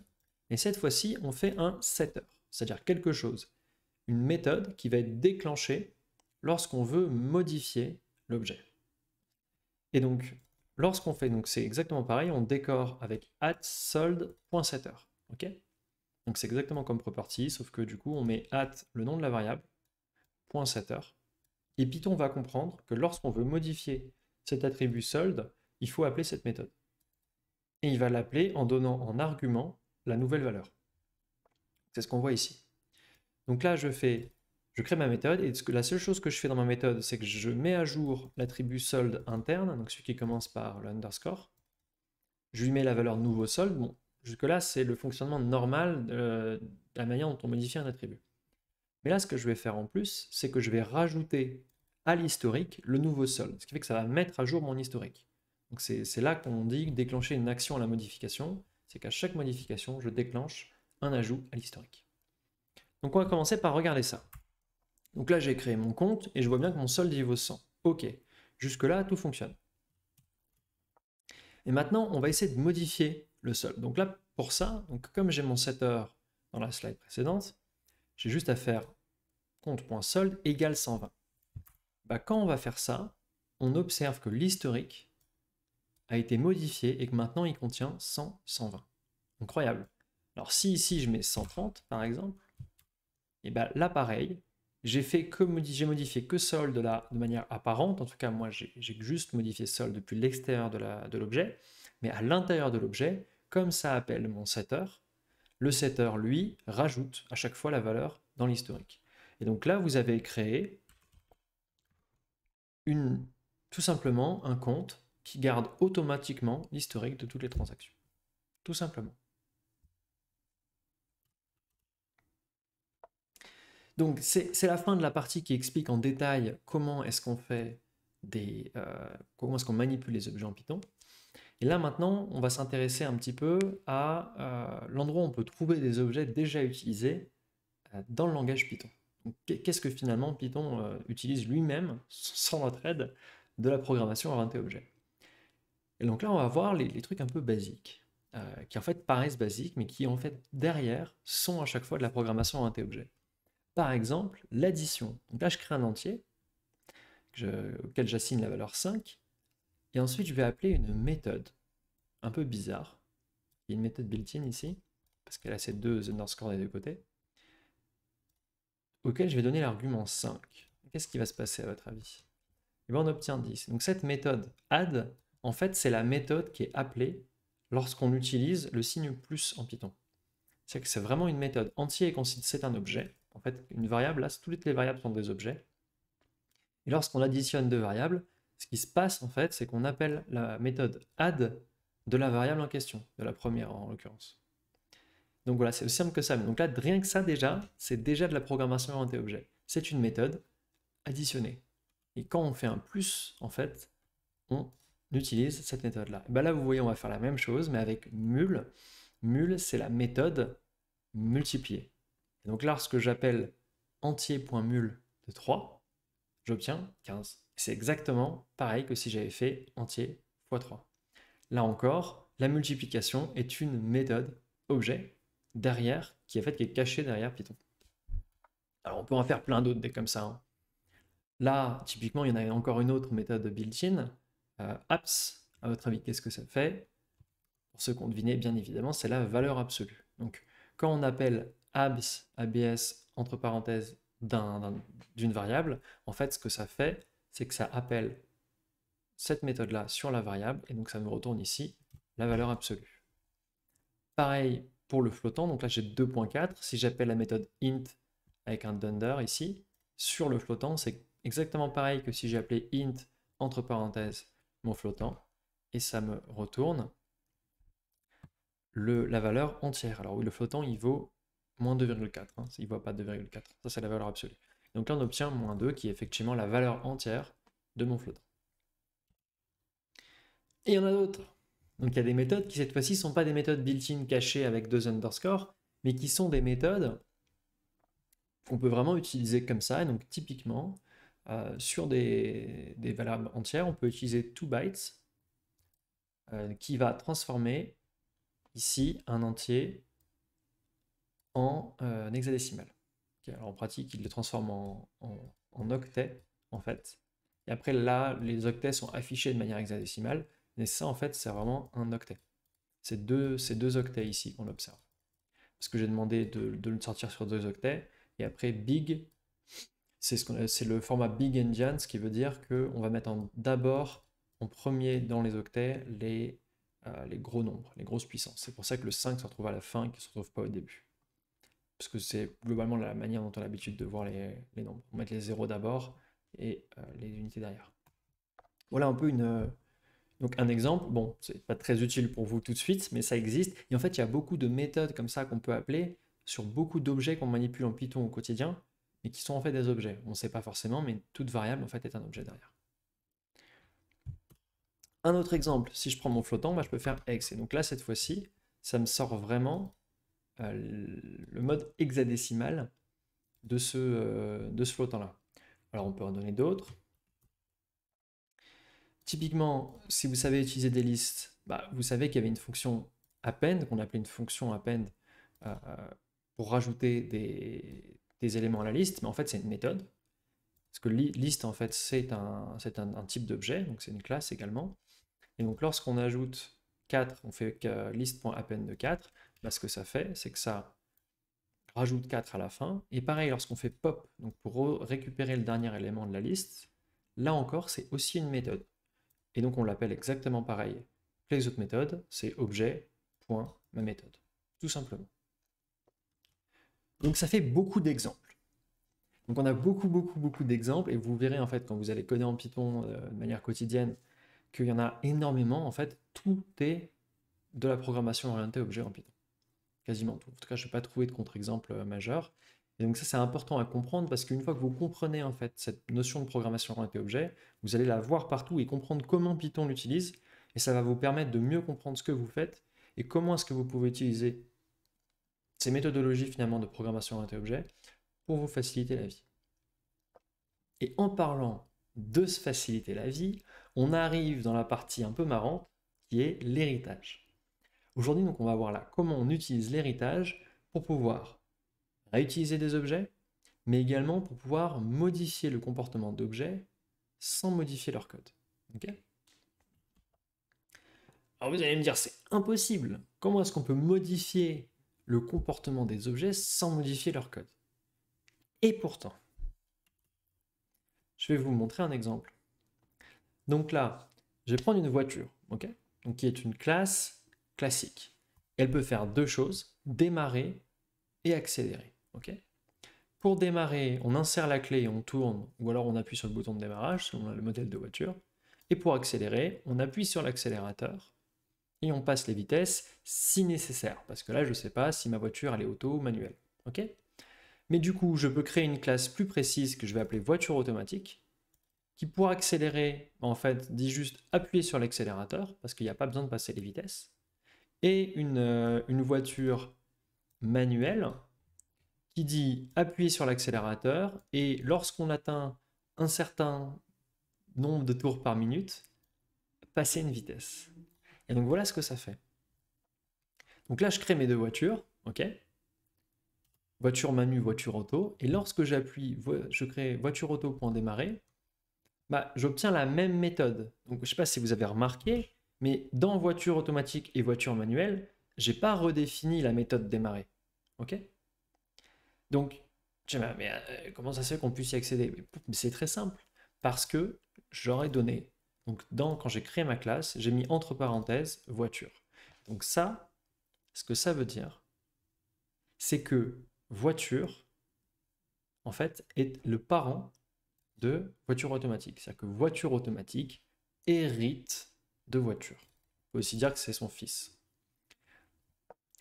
Et cette fois-ci, on fait un setter, c'est-à-dire quelque chose, une méthode qui va être déclenchée lorsqu'on veut modifier l'objet. Et donc, lorsqu'on fait, donc c'est exactement pareil, on décore avec @solde.setter. Ok ? Donc c'est exactement comme property, sauf que du coup, on met le nom de la variable, .setter, et Python va comprendre que lorsqu'on veut modifier cet attribut solde, il faut appeler cette méthode. Et il va l'appeler en donnant en argument la nouvelle valeur. C'est ce qu'on voit ici. Donc là, je crée ma méthode, et la seule chose que je fais dans ma méthode, c'est que je mets à jour l'attribut solde interne, donc celui qui commence par le underscore. Je lui mets la valeur nouveau solde. Bon, jusque-là, c'est le fonctionnement normal de la manière dont on modifie un attribut. Mais là, ce que je vais faire en plus, c'est que je vais rajouter à l'historique le nouveau solde, ce qui fait que ça va mettre à jour mon historique. Donc c'est là qu'on dit déclencher une action à la modification, c'est qu'à chaque modification, je déclenche un ajout à l'historique. Donc on va commencer par regarder ça. Donc là, j'ai créé mon compte et je vois bien que mon solde il vaut 100. Ok, jusque-là, tout fonctionne. Et maintenant, on va essayer de modifier le solde. Donc là, pour ça, donc comme j'ai mon setter dans la slide précédente, j'ai juste à faire compte.solde égale 120. Quand on va faire ça, on observe que l'historique a été modifié et que maintenant il contient 100, 120. Incroyable. Alors si ici je mets 130 par exemple, et là pareil, j'ai modifié que solde là de manière apparente, en tout cas moi j'ai juste modifié solde depuis l'extérieur de l'objet, mais à l'intérieur de l'objet, comme ça appelle mon setter, le setter lui rajoute à chaque fois la valeur dans l'historique. Et donc là vous avez créé tout simplement un compte qui garde automatiquement l'historique de toutes les transactions. Tout simplement. Donc c'est la fin de la partie qui explique en détail comment est-ce qu'on fait comment est-ce qu'on manipule les objets en Python. Et là maintenant, on va s'intéresser un petit peu à l'endroit où on peut trouver des objets déjà utilisés dans le langage Python. Qu'est-ce que finalement Python utilise lui-même, sans notre aide, de la programmation orientée objet. Et donc là, on va voir les trucs un peu basiques, qui en fait paraissent basiques, mais qui en fait derrière sont à chaque fois de la programmation orientée objet. Par exemple, l'addition. Donc là, je crée un entier auquel j'assigne la valeur 5, et ensuite je vais appeler une méthode un peu bizarre. Il y a une méthode built-in ici, parce qu'elle a ces deux underscores des deux côtés, auquel je vais donner l'argument 5. Qu'est-ce qui va se passer à votre avis? Et bien on obtient 10. Donc cette méthode add, en fait, c'est la méthode qui est appelée lorsqu'on utilise le signe plus en Python. C'est que c'est vraiment une méthode entière et c'est un objet. En fait, une variable, là, toutes les variables sont des objets. Et lorsqu'on additionne deux variables, ce qui se passe, en fait, c'est qu'on appelle la méthode add de la variable en question, de la première en l'occurrence. Donc voilà, c'est aussi simple que ça. Donc là, rien que ça déjà, c'est déjà de la programmation orientée objet. C'est une méthode additionnée. Et quand on fait un plus, en fait, on utilise cette méthode-là. Ben là, vous voyez, on va faire la même chose, mais avec mul. Mul, c'est la méthode multiplier. Et donc là, lorsque j'appelle entier.mul de 3, j'obtiens 15. C'est exactement pareil que si j'avais fait entier x 3. Là encore, la multiplication est une méthode objet derrière, qui est cachée derrière Python. Alors on peut en faire plein d'autres des comme ça. Hein. Là, typiquement, il y en a encore une autre méthode built-in, apps. À votre avis, qu'est-ce que ça fait? Pour ceux qui ont deviné, bien évidemment, c'est la valeur absolue. Donc, quand on appelle abs, entre parenthèses, d'une variable, en fait, ce que ça fait, c'est que ça appelle cette méthode-là sur la variable, et donc ça me retourne ici la valeur absolue. Pareil pour le flottant, donc là j'ai 2.4, si j'appelle la méthode int avec un dunder ici, sur le flottant, c'est exactement pareil que si j'ai appelé int, entre parenthèses, mon flottant, et ça me retourne la valeur entière. Alors oui, le flottant, il vaut moins 2,4, hein, il ne vaut pas 2,4, ça c'est la valeur absolue. Donc là on obtient moins 2, qui est effectivement la valeur entière de mon flottant. Et il y en a d'autres. Donc il y a des méthodes qui cette fois-ci ne sont pas des méthodes built-in cachées avec 2 underscores, mais qui sont des méthodes qu'on peut vraiment utiliser comme ça. Et donc typiquement, sur des valeurs entières, on peut utiliser toBytes qui va transformer ici un entier en hexadécimal. Okay, alors en pratique, il le transforme en octet en fait. Et après là, les octets sont affichés de manière hexadécimale. Mais ça, en fait, c'est vraiment un octet. C'est deux octets ici qu'on observe. Parce que j'ai demandé de le sortir sur 2 octets. Et après, big, c'est le format big endian, ce qui veut dire qu'on va mettre d'abord en premier dans les octets les gros nombres, les grosses puissances. C'est pour ça que le 5 se retrouve à la fin et qu'il ne se retrouve pas au début. Parce que c'est globalement la manière dont on a l'habitude de voir les nombres. On met les zéros d'abord et les unités derrière. Voilà un peu donc un exemple, bon, c'est pas très utile pour vous tout de suite, mais ça existe. Et en fait, il y a beaucoup de méthodes comme ça qu'on peut appeler sur beaucoup d'objets qu'on manipule en Python au quotidien, mais qui sont en fait des objets. On ne sait pas forcément, mais toute variable en fait est un objet derrière. Un autre exemple, si je prends mon flottant, bah, je peux faire hex. Et donc là, cette fois-ci, ça me sort vraiment le mode hexadécimal de ce flottant-là. Alors on peut en donner d'autres. Typiquement, si vous savez utiliser des listes, bah, vous savez qu'il y avait une fonction append, qu'on appelait une fonction append pour rajouter des éléments à la liste, mais en fait c'est une méthode. Parce que liste, en fait, c'est un type d'objet, donc c'est une classe également. Et donc lorsqu'on ajoute 4, on fait list.append de 4, bah, ce que ça fait, c'est que ça rajoute 4 à la fin. Et pareil, lorsqu'on fait pop, donc pour récupérer le dernier élément de la liste, là encore, c'est aussi une méthode. Et donc on l'appelle exactement pareil. Les autres méthodes, c'est objet.maméthode, tout simplement. Donc ça fait beaucoup d'exemples. Donc on a beaucoup d'exemples, et vous verrez en fait quand vous allez coder en Python de manière quotidienne qu'il y en a énormément. En fait, tout est de la programmation orientée objet en Python. Quasiment tout. En tout cas, je n'ai pas trouvé de contre-exemple majeur. Et donc ça, c'est important à comprendre parce qu'une fois que vous comprenez en fait cette notion de programmation orientée objet, vous allez la voir partout et comprendre comment Python l'utilise. Et ça va vous permettre de mieux comprendre ce que vous faites et comment est-ce que vous pouvez utiliser ces méthodologies finalement de programmation orientée objet pour vous faciliter la vie. Et en parlant de se faciliter la vie, on arrive dans la partie un peu marrante qui est l'héritage. Aujourd'hui, donc, on va voir là comment on utilise l'héritage pour pouvoir réutiliser des objets, mais également pour pouvoir modifier le comportement d'objets sans modifier leur code. Okay. Alors vous allez me dire, c'est impossible. Comment est-ce qu'on peut modifier le comportement des objets sans modifier leur code? Et pourtant, je vais vous montrer un exemple. Donc là, je vais prendre une voiture, ok, donc qui est une classe classique. Elle peut faire 2 choses, démarrer et accélérer. Okay. Pour démarrer, on insère la clé et on tourne, ou alors on appuie sur le bouton de démarrage selon le modèle de voiture. Et pour accélérer, on appuie sur l'accélérateur et on passe les vitesses si nécessaire, parce que là, je ne sais pas si ma voiture elle est auto ou manuelle. Ok? Mais du coup, je peux créer une classe plus précise que je vais appeler voiture automatique, qui pour accélérer, en fait, dit juste appuyer sur l'accélérateur, parce qu'il n'y a pas besoin de passer les vitesses, et une voiture manuelle qui dit appuyer sur l'accélérateur, et lorsqu'on atteint un certain nombre de tours par minute, passer une vitesse. Et donc voilà ce que ça fait. Donc là, je crée mes deux voitures, ok? Voiture manu, voiture auto, et lorsque j'appuie, je crée voiture auto pour démarrer, bah, j'obtiens la même méthode. Donc je ne sais pas si vous avez remarqué, mais dans voiture automatique et voiture manuelle, j'ai pas redéfini la méthode démarrer, ok? Donc, mais comment ça se fait qu'on puisse y accéder? Mais c'est très simple, parce que j'aurais donné, donc quand j'ai créé ma classe, j'ai mis entre parenthèses voiture. Donc ça, ce que ça veut dire, c'est que voiture, en fait, est le parent de voiture automatique. C'est-à-dire que voiture automatique hérite de voiture. On peut aussi dire que c'est son fils.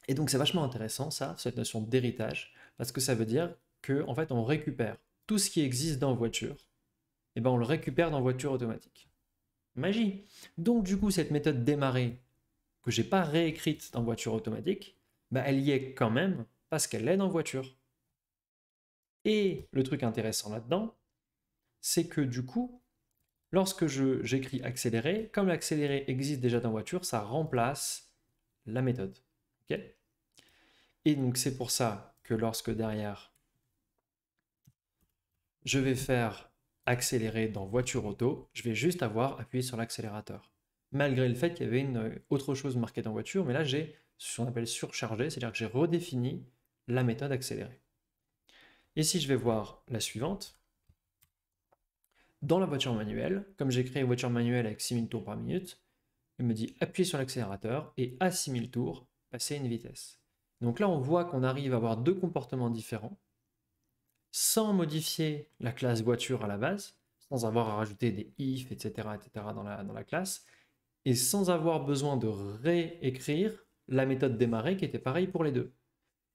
Et donc c'est vachement intéressant ça, cette notion d'héritage, parce que ça veut dire que en fait on récupère tout ce qui existe dans voiture, et ben on le récupère dans voiture automatique. Magie. Donc du coup cette méthode démarrer que j'ai pas réécrite dans voiture automatique, bah, elle y est quand même parce qu'elle est dans voiture. Et le truc intéressant là-dedans, c'est que du coup, lorsque j'écris accélérer, comme l'accéléré existe déjà dans voiture, ça remplace la méthode. Ok? Et donc c'est pour ça que lorsque derrière, je vais faire accélérer dans voiture auto, je vais juste avoir appuyé sur l'accélérateur. Malgré le fait qu'il y avait une autre chose marquée dans voiture, mais là j'ai ce qu'on appelle surchargé, c'est-à-dire que j'ai redéfini la méthode accélérée. Et si je vais voir la suivante, dans la voiture manuelle, comme j'ai créé une voiture manuelle avec 6000 tours par minute, il me dit appuyer sur l'accélérateur et à 6000 tours, passer une vitesse. Donc là, on voit qu'on arrive à avoir deux comportements différents sans modifier la classe voiture à la base, sans avoir à rajouter des if, etc., etc. dans la classe, et sans avoir besoin de réécrire la méthode démarrer qui était pareille pour les deux.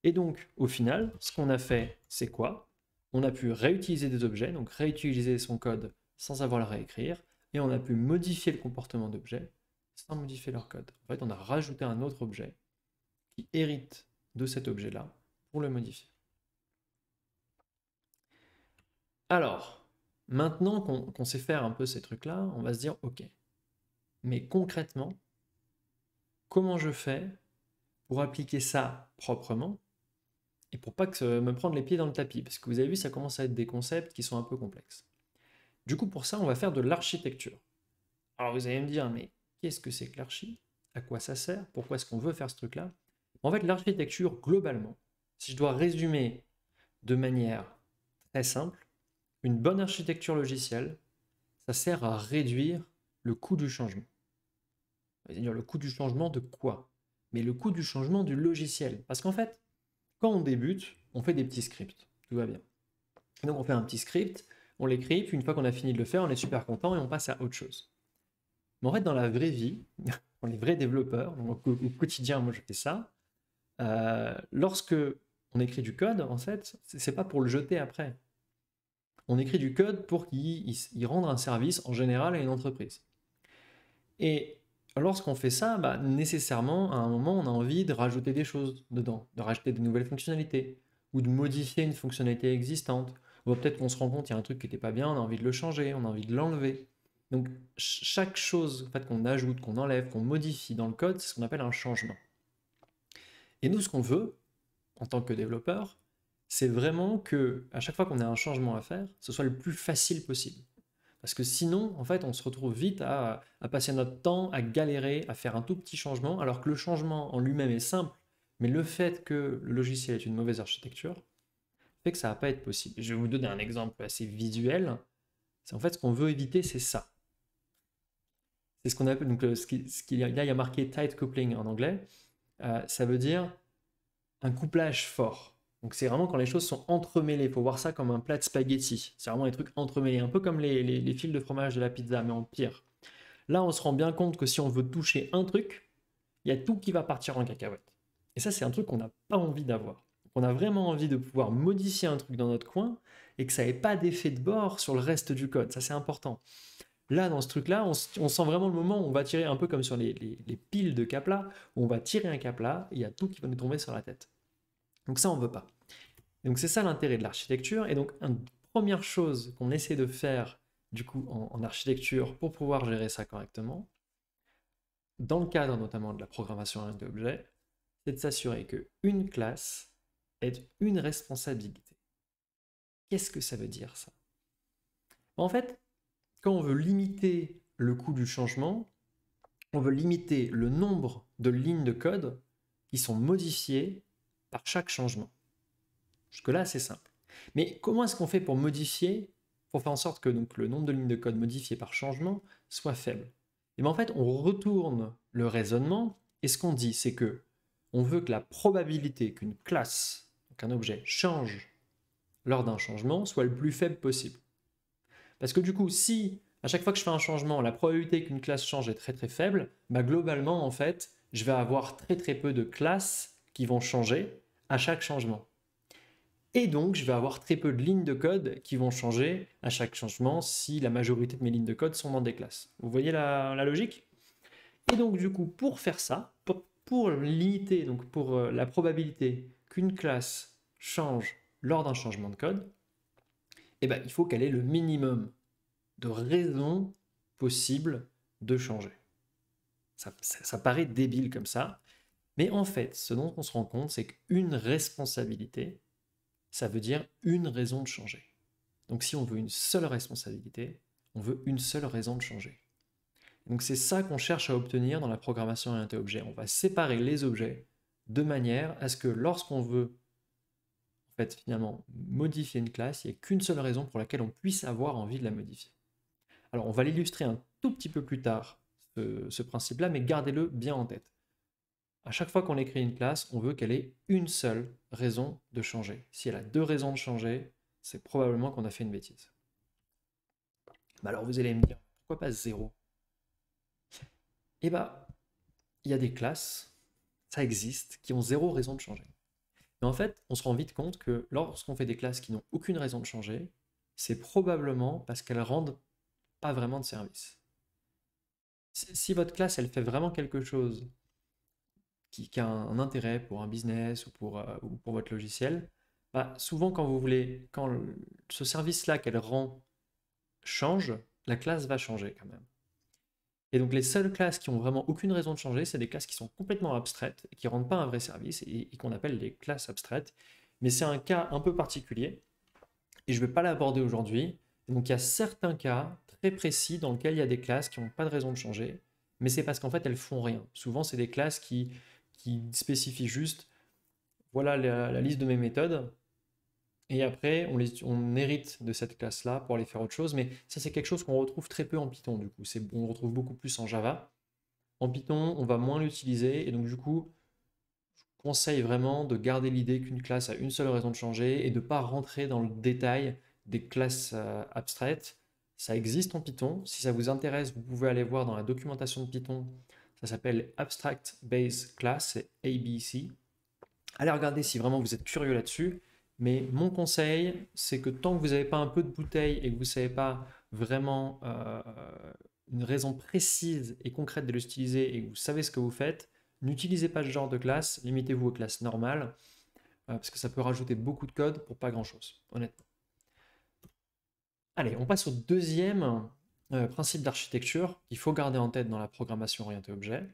Et donc, au final, ce qu'on a fait, c'est quoi? On a pu réutiliser des objets, donc réutiliser son code sans avoir à le réécrire, et on a pu modifier le comportement d'objets sans modifier leur code. En fait, on a rajouté un autre objet qui hérite de cet objet-là pour le modifier. Alors, maintenant qu'on sait faire un peu ces trucs-là, on va se dire, ok, mais concrètement, comment je fais pour appliquer ça proprement et pour pas me prendre les pieds dans le tapis? Parce que vous avez vu, ça commence à être des concepts qui sont un peu complexes. Du coup, pour ça, on va faire de l'architecture. Alors vous allez me dire, mais qu'est-ce que c'est que l'archi? À quoi ça sert? Pourquoi est-ce qu'on veut faire ce truc-là? En fait, l'architecture, globalement, si je dois résumer de manière très simple, une bonne architecture logicielle, ça sert à réduire le coût du changement. C'est-à-dire le coût du changement de quoi? Mais le coût du changement du logiciel. Parce qu'en fait, quand on débute, on fait des petits scripts. Tout va bien. Donc on fait un petit script, on l'écrit, puis une fois qu'on a fini de le faire, on est super content et on passe à autre chose. Mais en fait, dans la vraie vie, pour les vrais développeurs, donc au quotidien, moi je fais ça, lorsque on écrit du code, en fait, c'est pas pour le jeter après. On écrit du code pour qu'il rende un service en général à une entreprise. Et lorsqu'on fait ça, bah, nécessairement, à un moment, on a envie de rajouter des choses dedans, de rajouter de nouvelles fonctionnalités, ou de modifier une fonctionnalité existante. Ou peut-être qu'on se rend compte qu'il y a un truc qui n'était pas bien, on a envie de le changer, on a envie de l'enlever. Donc chaque chose en fait, qu'on ajoute, qu'on enlève, qu'on modifie dans le code, c'est ce qu'on appelle un changement. Et nous, ce qu'on veut, en tant que développeur, c'est vraiment que à chaque fois qu'on a un changement à faire, ce soit le plus facile possible. Parce que sinon, en fait, on se retrouve vite à passer notre temps à galérer, à faire un tout petit changement, alors que le changement en lui-même est simple, mais le fait que le logiciel est une mauvaise architecture fait que ça va pas être possible. Je vais vous donner un exemple assez visuel. C'est en fait ce qu'on veut éviter, c'est ça. C'est ce qu'on appelle, donc il y a marqué tight coupling en anglais. Ça veut dire un couplage fort. Donc c'est vraiment quand les choses sont entremêlées. Il faut voir ça comme un plat de spaghetti. C'est vraiment des trucs entremêlés, un peu comme les fils de fromage de la pizza, mais en pire. Là, on se rend bien compte que si on veut toucher un truc, il y a tout qui va partir en cacahuète. Et ça, c'est un truc qu'on n'a pas envie d'avoir. On a vraiment envie de pouvoir modifier un truc dans notre coin et que ça n'ait pas d'effet de bord sur le reste du code. Ça, c'est important. Là, dans ce truc-là, on sent vraiment le moment où on va tirer un peu comme sur les piles de Kapla, où on va tirer un Kapla et il y a tout qui va nous tomber sur la tête. Donc ça, on ne veut pas. Donc c'est ça l'intérêt de l'architecture. Et donc, une première chose qu'on essaie de faire du coup en architecture pour pouvoir gérer ça correctement, dans le cadre notamment de la programmation orientée objet, c'est de s'assurer qu'une classe ait une responsabilité. Qu'est-ce que ça veut dire ça? En fait, quand on veut limiter le coût du changement, on veut limiter le nombre de lignes de code qui sont modifiées par chaque changement. Jusque-là, c'est simple. Mais comment est-ce qu'on fait pour modifier, pour faire en sorte que donc, le nombre de lignes de code modifiées par changement soit faible? Et bien en fait, on retourne le raisonnement et ce qu'on dit, c'est que on veut que la probabilité qu'une classe, donc un objet, change lors d'un changement soit le plus faible possible. Parce que du coup, si à chaque fois que je fais un changement, la probabilité qu'une classe change est très très faible, bah globalement, en fait, je vais avoir très très peu de classes qui vont changer à chaque changement. Et donc, je vais avoir très peu de lignes de code qui vont changer à chaque changement si la majorité de mes lignes de code sont dans des classes. Vous voyez la logique? Et donc, du coup, pour faire ça, pour limiter, donc pour la probabilité qu'une classe change lors d'un changement de code, eh ben, il faut qu'elle ait le minimum de raisons possibles de changer. Ça paraît débile comme ça, mais en fait, ce dont on se rend compte, c'est qu'une responsabilité, ça veut dire une raison de changer. Donc si on veut une seule responsabilité, on veut une seule raison de changer. Donc c'est ça qu'on cherche à obtenir dans la programmation orientée objet. On va séparer les objets de manière à ce que lorsqu'on veut en fait, finalement modifier une classe, il n'y ait qu'une seule raison pour laquelle on puisse avoir envie de la modifier. Alors on va l'illustrer un tout petit peu plus tard, ce principe-là, mais gardez-le bien en tête. À chaque fois qu'on écrit une classe, on veut qu'elle ait une seule raison de changer. Si elle a deux raisons de changer, c'est probablement qu'on a fait une bêtise. Mais alors vous allez me dire, pourquoi pas zéro? Eh bien, il y a des classes, ça existe, qui ont zéro raison de changer. Mais en fait, on se rend vite compte que lorsqu'on fait des classes qui n'ont aucune raison de changer, c'est probablement parce qu'elles rendent pas vraiment de service. Si votre classe, elle fait vraiment quelque chose qui a un intérêt pour un business ou pour votre logiciel, bah, souvent quand ce service-là qu'elle rend change, la classe va changer quand même. Et donc les seules classes qui ont vraiment aucune raison de changer, c'est des classes qui sont complètement abstraites, et qui ne rendent pas un vrai service, et qu'on appelle les classes abstraites. Mais c'est un cas un peu particulier, et je ne vais pas l'aborder aujourd'hui. Donc il y a certains cas très précis dans lesquels il y a des classes qui n'ont pas de raison de changer, mais c'est parce qu'en fait elles font rien. Souvent c'est des classes qui spécifient juste, voilà la liste de mes méthodes, et après, on hérite de cette classe-là pour aller faire autre chose. Mais ça, c'est quelque chose qu'on retrouve très peu en Python, du coup. On le retrouve beaucoup plus en Java. En Python, on va moins l'utiliser. Et donc, du coup, je conseille vraiment de garder l'idée qu'une classe a une seule raison de changer et de ne pas rentrer dans le détail des classes abstraites. Ça existe en Python. Si ça vous intéresse, vous pouvez aller voir dans la documentation de Python. Ça s'appelle Abstract Base Class, c'est ABC. Allez regarder si vraiment vous êtes curieux là-dessus. Mais mon conseil, c'est que tant que vous n'avez pas un peu de bouteille et que vous ne savez pas vraiment une raison précise et concrète de l'utiliser et que vous savez ce que vous faites, n'utilisez pas ce genre de classe, limitez-vous aux classes normales, parce que ça peut rajouter beaucoup de code pour pas grand-chose, honnêtement. Allez, on passe au deuxième principe d'architecture qu'il faut garder en tête dans la programmation orientée objet.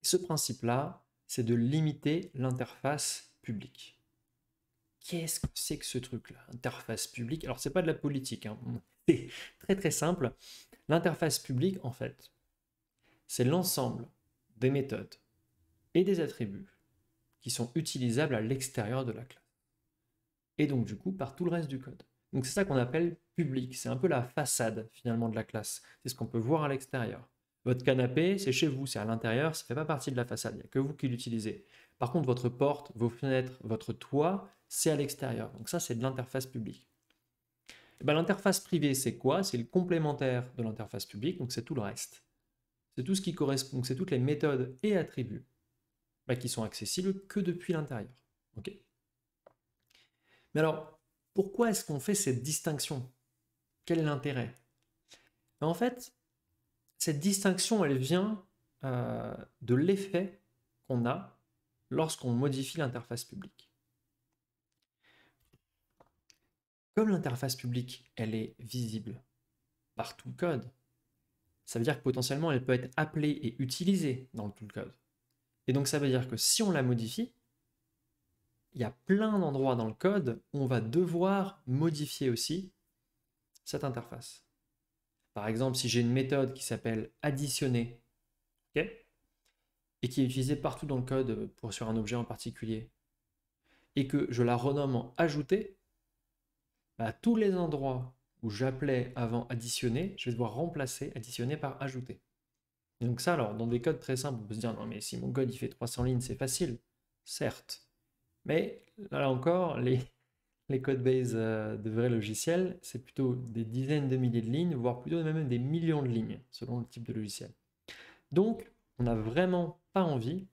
Ce principe-là, c'est de limiter l'interface publique. Qu'est-ce que c'est que ce truc-là? Interface publique. Alors, c'est pas de la politique, hein. C'est très très simple. L'interface publique, en fait, c'est l'ensemble des méthodes et des attributs qui sont utilisables à l'extérieur de la classe. Et donc, du coup, par tout le reste du code. Donc, c'est ça qu'on appelle public. C'est un peu la façade, finalement, de la classe. C'est ce qu'on peut voir à l'extérieur. Votre canapé, c'est chez vous, c'est à l'intérieur, ça ne fait pas partie de la façade, il n'y a que vous qui l'utilisez. Par contre, votre porte, vos fenêtres, votre toit, c'est à l'extérieur. Donc ça, c'est de l'interface publique. Ben, l'interface privée, c'est quoi? C'est le complémentaire de l'interface publique, donc c'est tout le reste. C'est tout ce qui correspond, c'est toutes les méthodes et attributs qui sont accessibles que depuis l'intérieur. Ok. Mais alors, pourquoi est-ce qu'on fait cette distinction? Quel est l'intérêt? En fait, cette distinction, elle vient de l'effet qu'on a lorsqu'on modifie l'interface publique. Comme l'interface publique, elle est visible par tout le code, ça veut dire que potentiellement, elle peut être appelée et utilisée dans tout le code. Et donc, ça veut dire que si on la modifie, il y a plein d'endroits dans le code où on va devoir modifier aussi cette interface. Par exemple, si j'ai une méthode qui s'appelle additionner, okay, et qui est utilisée partout dans le code sur un objet en particulier, et que je la renomme en ajouter, à tous les endroits où j'appelais avant additionner, je vais devoir remplacer additionner par ajouter. Et donc ça, alors, dans des codes très simples, on peut se dire, non mais si mon code il fait 300 lignes, c'est facile. Certes. Mais là encore, les codebases de vrais logiciels, c'est plutôt des dizaines de milliers de lignes, voire plutôt même des millions de lignes, selon le type de logiciel. Donc, on n'a vraiment pas envie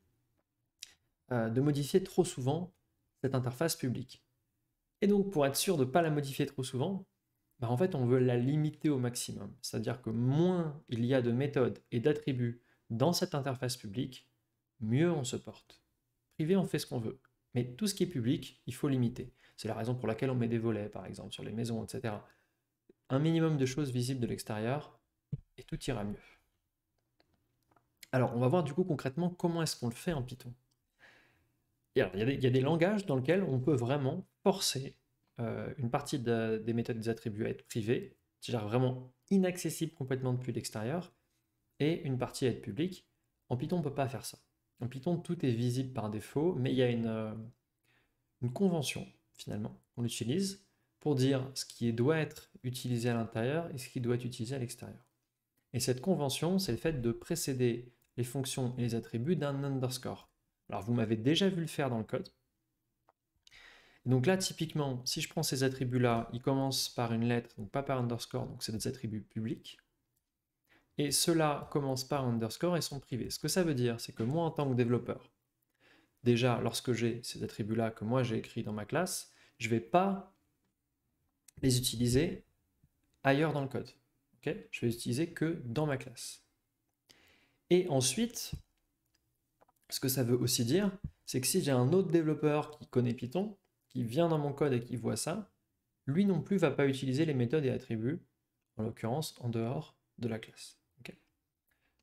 de modifier trop souvent cette interface publique. Et donc, pour être sûr de ne pas la modifier trop souvent, en fait, on veut la limiter au maximum. C'est-à-dire que moins il y a de méthodes et d'attributs dans cette interface publique, mieux on se porte. Privé, on fait ce qu'on veut. Mais tout ce qui est public, il faut limiter. C'est la raison pour laquelle on met des volets, par exemple, sur les maisons, etc. Un minimum de choses visibles de l'extérieur, et tout ira mieux. Alors, on va voir du coup concrètement comment est-ce qu'on le fait en Python. Il y a des langages dans lesquels on peut vraiment forcer une partie des méthodes des attributs à être privées, c'est-à-dire vraiment inaccessible complètement depuis l'extérieur, et une partie à être publique. En Python, on ne peut pas faire ça. En Python, tout est visible par défaut, mais il y a une convention, finalement, qu'on utilise pour dire ce qui doit être utilisé à l'intérieur et ce qui doit être utilisé à l'extérieur. Et cette convention, c'est le fait de précéder les fonctions et les attributs d'un underscore. Alors, vous m'avez déjà vu le faire dans le code. Donc là, typiquement, si je prends ces attributs-là, ils commencent par une lettre, donc pas par underscore, donc c'est des attributs publics. Et ceux-là commencent par underscore et sont privés. Ce que ça veut dire, c'est que moi, en tant que développeur, déjà, lorsque j'ai ces attributs-là que moi j'ai écrits dans ma classe, je ne vais pas les utiliser ailleurs dans le code. Okay, je vais les utiliser que dans ma classe. Et ensuite, ce que ça veut aussi dire, c'est que si j'ai un autre développeur qui connaît Python, qui vient dans mon code et qui voit ça, lui non plus ne va pas utiliser les méthodes et attributs, en l'occurrence en dehors de la classe. Okay.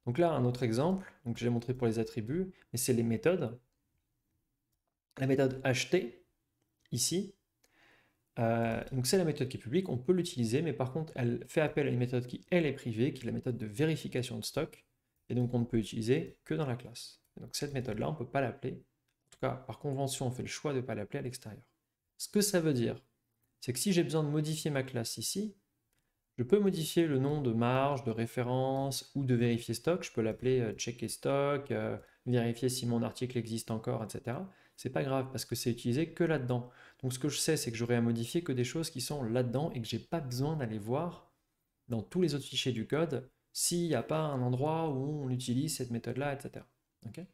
Donc là, un autre exemple, donc j'ai montré pour les attributs, mais c'est les méthodes. La méthode ht, ici, donc c'est la méthode qui est publique, on peut l'utiliser, mais par contre, elle fait appel à une méthode qui, elle, est privée, qui est la méthode de vérification de stock, et donc on ne peut utiliser que dans la classe. Et donc cette méthode-là, on ne peut pas l'appeler. En tout cas, par convention, on fait le choix de ne pas l'appeler à l'extérieur. Ce que ça veut dire, c'est que si j'ai besoin de modifier ma classe ici, je peux modifier le nom de marge, de référence ou de vérifier stock. Je peux l'appeler checker stock, vérifier si mon article existe encore, etc. C'est pas grave parce que c'est utilisé que là-dedans. Donc ce que je sais, c'est que j'aurai à modifier que des choses qui sont là-dedans et que j'ai pas besoin d'aller voir dans tous les autres fichiers du code s'il n'y a pas un endroit où on utilise cette méthode-là, etc. Okay,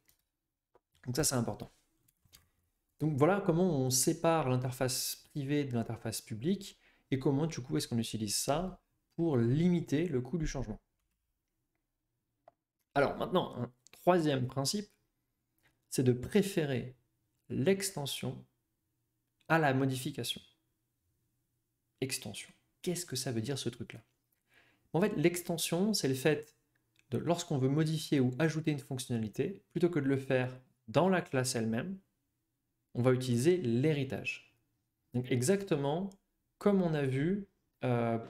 donc ça, c'est important. Donc voilà comment on sépare l'interface privée de l'interface publique et comment du coup est-ce qu'on utilise ça pour limiter le coût du changement. Alors maintenant, un troisième principe, c'est de préférer l'extension à la modification. Extension. Qu'est-ce que ça veut dire ce truc-là? En fait, l'extension, c'est le fait de, lorsqu'on veut modifier ou ajouter une fonctionnalité, plutôt que de le faire dans la classe elle-même, on va utiliser l'héritage. Donc exactement comme on a vu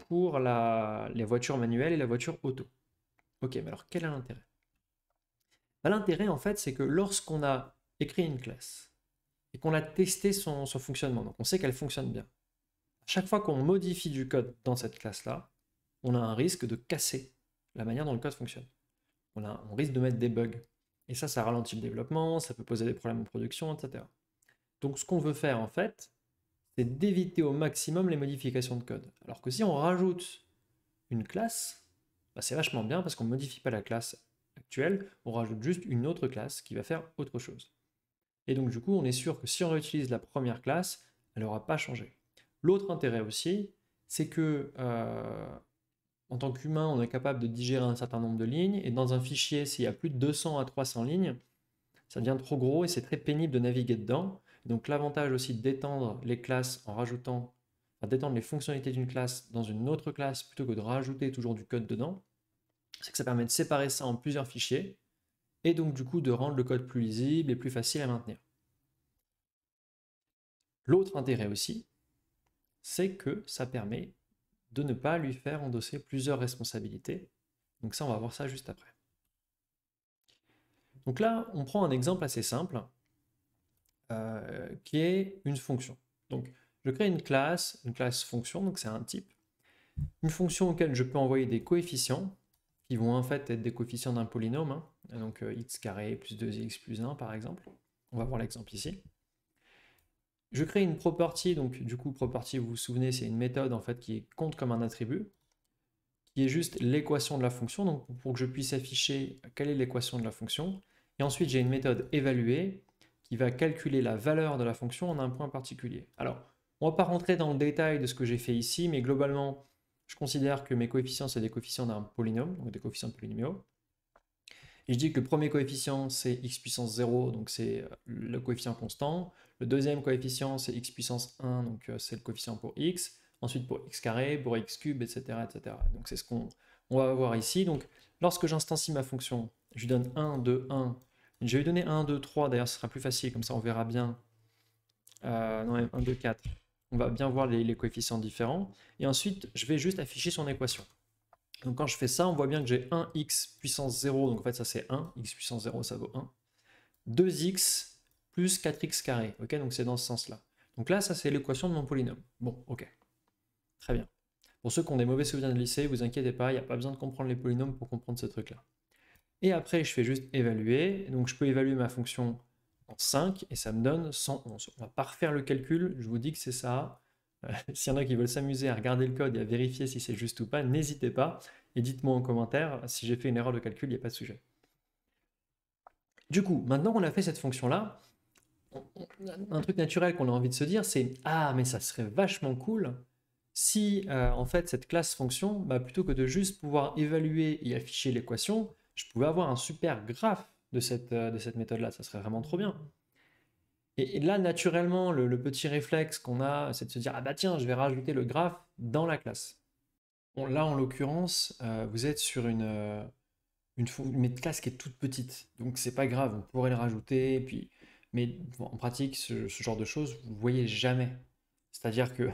pour les voitures manuelles et la voiture auto. Ok, mais alors quel est l'intérêt? L'intérêt, en fait, c'est que lorsqu'on a écrit une classe et qu'on a testé son fonctionnement, donc on sait qu'elle fonctionne bien, à chaque fois qu'on modifie du code dans cette classe-là, on a un risque de casser la manière dont le code fonctionne. On risque de mettre des bugs. Et ça ralentit le développement, ça peut poser des problèmes en production, etc. Donc ce qu'on veut faire, en fait, c'est d'éviter au maximum les modifications de code. Alors que si on rajoute une classe, c'est vachement bien parce qu'on ne modifie pas la classe actuelle, on rajoute juste une autre classe qui va faire autre chose. Et donc du coup, on est sûr que si on réutilise la première classe, elle n'aura pas changé. L'autre intérêt aussi, c'est que en tant qu'humain, on est capable de digérer un certain nombre de lignes, et dans un fichier, s'il y a plus de 200 à 300 lignes, ça devient trop gros et c'est très pénible de naviguer dedans. Donc l'avantage aussi d'étendre les classes en rajoutant, enfin, d'étendre les fonctionnalités d'une classe dans une autre classe plutôt que de rajouter toujours du code dedans, c'est que ça permet de séparer ça en plusieurs fichiers, et donc du coup de rendre le code plus lisible et plus facile à maintenir. L'autre intérêt aussi, c'est que ça permet de ne pas lui faire endosser plusieurs responsabilités. Donc ça, on va voir ça juste après. Donc là, on prend un exemple assez simple, qui est une fonction. Donc je crée une classe fonction, donc c'est un type. Une fonction auquel je peux envoyer des coefficients, qui vont en fait être des coefficients d'un polynôme, hein. Donc x carré plus 2x plus 1 par exemple. On va voir l'exemple ici. Je crée une property, donc du coup property, vous vous souvenez, c'est une méthode en fait qui compte comme un attribut, qui est juste l'équation de la fonction, donc pour que je puisse afficher quelle est l'équation de la fonction. Et ensuite j'ai une méthode évaluer qui va calculer la valeur de la fonction en un point particulier. Alors, on ne va pas rentrer dans le détail de ce que j'ai fait ici, mais globalement, je considère que mes coefficients, c'est des coefficients d'un polynôme, donc des coefficients polynomiaux. Et je dis que le premier coefficient, c'est x puissance 0, donc c'est le coefficient constant. Le deuxième coefficient, c'est x puissance 1, donc c'est le coefficient pour x. Ensuite pour x carré, pour x cube, etc. etc. Donc c'est ce qu'on va voir ici. Donc lorsque j'instancie ma fonction, je lui donne 1, 2, 1. Je vais lui donner 1, 2, 3, d'ailleurs ce sera plus facile, comme ça on verra bien. Non, 1, 2, 4. On va bien voir les coefficients différents. Et ensuite, je vais juste afficher son équation. Donc quand je fais ça, on voit bien que j'ai 1x puissance 0, donc en fait ça c'est 1, x puissance 0 ça vaut 1, 2x plus 4x carré, ok, donc c'est dans ce sens-là. Donc là, ça c'est l'équation de mon polynôme. Bon, ok, très bien. Pour ceux qui ont des mauvais souvenirs de lycée, vous inquiétez pas, il n'y a pas besoin de comprendre les polynômes pour comprendre ce truc-là. Et après, je fais juste évaluer, donc je peux évaluer ma fonction en 5, et ça me donne 111. On va pas refaire le calcul, je vous dis que c'est ça. S'il y en a qui veulent s'amuser à regarder le code et à vérifier si c'est juste ou pas, n'hésitez pas et dites-moi en commentaire si j'ai fait une erreur de calcul, il n'y a pas de sujet. Du coup, maintenant qu'on a fait cette fonction-là, un truc naturel qu'on a envie de se dire, c'est « Ah, mais ça serait vachement cool si, en fait, cette classe fonction, bah, plutôt que de juste pouvoir évaluer et afficher l'équation, je pouvais avoir un super graphe de cette méthode-là, ça serait vraiment trop bien. » Et là, naturellement, le petit réflexe qu'on a, c'est de se dire « Ah bah tiens, je vais rajouter le graphe dans la classe. » Bon, là, en l'occurrence, vous êtes sur une classe qui est toute petite, donc c'est pas grave, on pourrait le rajouter, puis, mais bon, en pratique, ce genre de choses, vous ne voyez jamais. C'est-à-dire que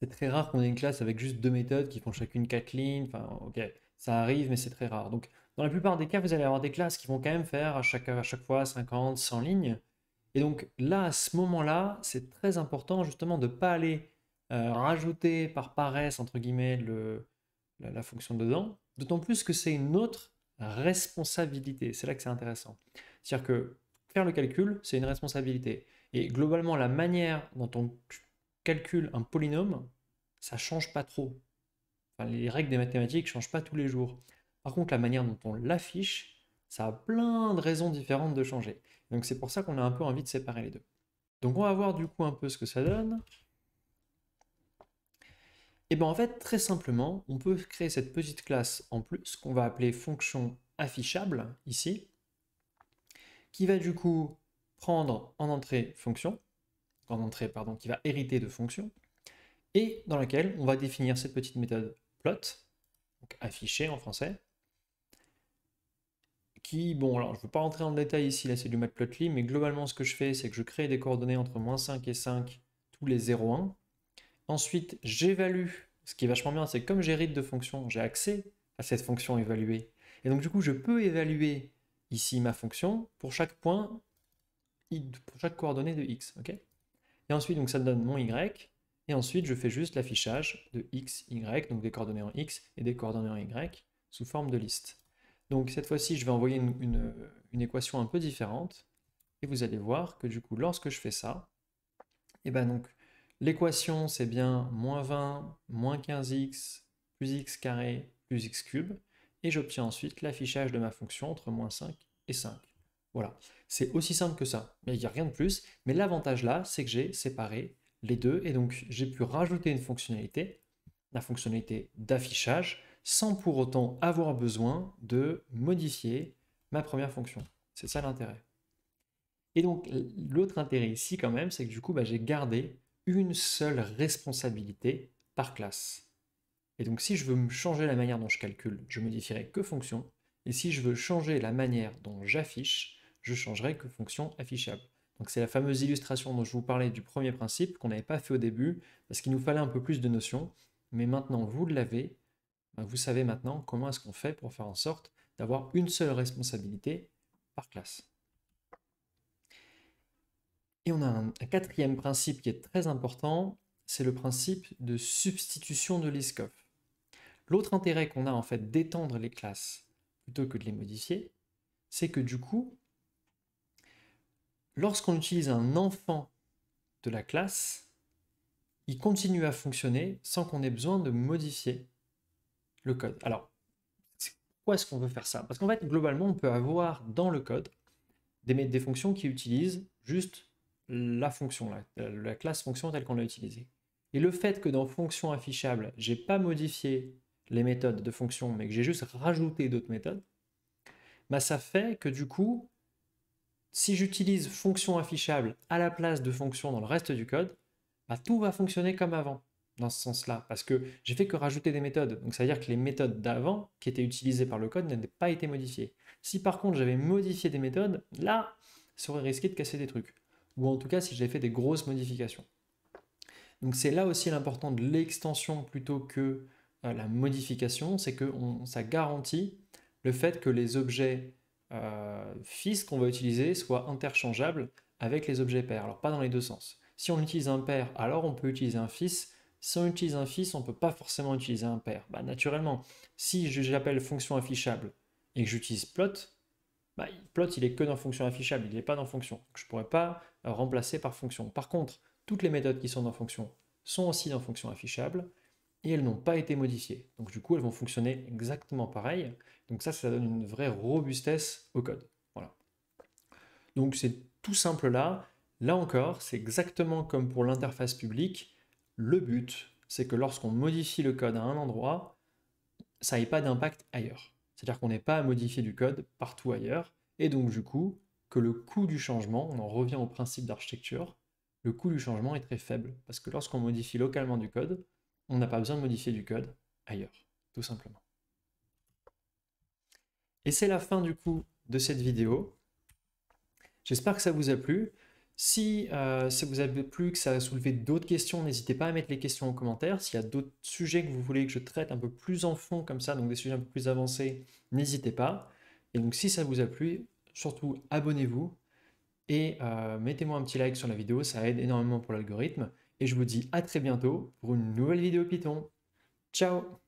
c'est très rare qu'on ait une classe avec juste deux méthodes qui font chacune 4 lignes, enfin, ok, ça arrive, mais c'est très rare. Donc, dans la plupart des cas, vous allez avoir des classes qui vont quand même faire à chaque fois 50, 100 lignes. Et donc là, à ce moment-là, c'est très important justement de ne pas aller rajouter par paresse, entre guillemets, la fonction dedans, d'autant plus que c'est une autre responsabilité. C'est là que c'est intéressant. C'est-à-dire que faire le calcul, c'est une responsabilité. Et globalement, la manière dont on calcule un polynôme, ça ne change pas trop. Enfin, les règles des mathématiques ne changent pas tous les jours. Par contre, la manière dont on l'affiche, ça a plein de raisons différentes de changer. Donc c'est pour ça qu'on a un peu envie de séparer les deux. Donc on va voir du coup un peu ce que ça donne. Et bien en fait, très simplement, on peut créer cette petite classe en plus qu'on va appeler fonction affichable ici, qui va du coup prendre en entrée fonction, qui va hériter de fonction, et dans laquelle on va définir cette petite méthode plot, donc afficher en français, qui, bon alors je ne veux pas rentrer dans le détail ici, là c'est du matplotlib, mais globalement ce que je fais, c'est que je crée des coordonnées entre -5 et 5 tous les 0,1. Ensuite, j'évalue. Ce qui est vachement bien, c'est que comme j'hérite de fonctions, j'ai accès à cette fonction évaluée. Et donc du coup, je peux évaluer ici ma fonction pour chaque point, pour chaque coordonnée de x. Okay, et ensuite, donc, ça me donne mon y. Et ensuite, je fais juste l'affichage de x, y, donc des coordonnées en x et des coordonnées en y, sous forme de liste. Donc cette fois-ci, je vais envoyer une équation un peu différente. Et vous allez voir que du coup, lorsque je fais ça, et ben donc, l'équation, c'est bien -20, -15x, plus x carré, plus x cube. et j'obtiens ensuite l'affichage de ma fonction entre -5 et 5. Voilà, c'est aussi simple que ça, il n'y a rien de plus, mais l'avantage là, c'est que j'ai séparé les deux, et donc j'ai pu rajouter une fonctionnalité, la fonctionnalité d'affichage, sans pour autant avoir besoin de modifier ma première fonction. C'est ça l'intérêt. Et donc l'autre intérêt ici quand même, c'est que du coup, j'ai gardé une seule responsabilité par classe. Et donc si je veux changer la manière dont je calcule, je modifierai que fonction. Et si je veux changer la manière dont j'affiche, je changerai que fonction affichable. Donc c'est la fameuse illustration dont je vous parlais du premier principe qu'on n'avait pas fait au début, parce qu'il nous fallait un peu plus de notions. Mais maintenant vous l'avez, vous savez maintenant comment est-ce qu'on fait pour faire en sorte d'avoir une seule responsabilité par classe. Et on a un quatrième principe qui est très important, c'est le principe de substitution de Liskov. L'autre intérêt qu'on a en fait d'étendre les classes plutôt que de les modifier, c'est que du coup, lorsqu'on utilise un enfant de la classe, il continue à fonctionner sans qu'on ait besoin de modifier le code. Alors, pourquoi est-ce qu'on veut faire ça? Parce qu'en fait, globalement, on peut avoir dans le code des fonctions qui utilisent juste la fonction, la classe fonction telle qu'on l'a utilisée. Et le fait que dans fonction affichable, j'ai pas modifié les méthodes de fonction, mais que j'ai juste rajouté d'autres méthodes, ça fait que du coup, si j'utilise fonction affichable à la place de fonction dans le reste du code, tout va fonctionner comme avant, dans ce sens-là, parce que j'ai fait que rajouter des méthodes. Donc ça veut dire que les méthodes d'avant, qui étaient utilisées par le code, n'avaient pas été modifiées. Si par contre j'avais modifié des méthodes, là, ça aurait risqué de casser des trucs. Ou en tout cas, si j'avais fait des grosses modifications. Donc c'est là aussi l'important de l'extension plutôt que la modification, c'est que ça garantit le fait que les objets fils qu'on va utiliser soient interchangeables avec les objets pairs. Alors pas dans les deux sens. Si on utilise un père, alors on peut utiliser un fils. Si on utilise un fils, on ne peut pas forcément utiliser un père. Naturellement, si j'appelle fonction affichable et que j'utilise plot, plot il est que dans fonction affichable, il n'est pas dans fonction. Donc, je ne pourrais pas remplacer par fonction. Par contre, toutes les méthodes qui sont dans fonction sont aussi dans fonction affichable et elles n'ont pas été modifiées. Donc du coup, elles vont fonctionner exactement pareil. Donc ça donne une vraie robustesse au code. Voilà. Donc c'est tout simple là. Là encore, c'est exactement comme pour l'interface publique. Le but, c'est que lorsqu'on modifie le code à un endroit, ça n'ait pas d'impact ailleurs. C'est-à-dire qu'on n'ait pas à modifier du code partout ailleurs. Et donc du coup, que le coût du changement, on en revient au principe d'architecture, le coût du changement est très faible. Parce que lorsqu'on modifie localement du code, on n'a pas besoin de modifier du code ailleurs, tout simplement. Et c'est la fin du coup de cette vidéo. J'espère que ça vous a plu. Si ça vous a plu, que ça a soulevé d'autres questions, n'hésitez pas à mettre les questions en commentaire. S'il y a d'autres sujets que vous voulez que je traite un peu plus en fond comme ça, donc des sujets un peu plus avancés, n'hésitez pas. Et donc si ça vous a plu, surtout abonnez-vous et mettez-moi un petit like sur la vidéo, ça aide énormément pour l'algorithme. Et je vous dis à très bientôt pour une nouvelle vidéo Python. Ciao!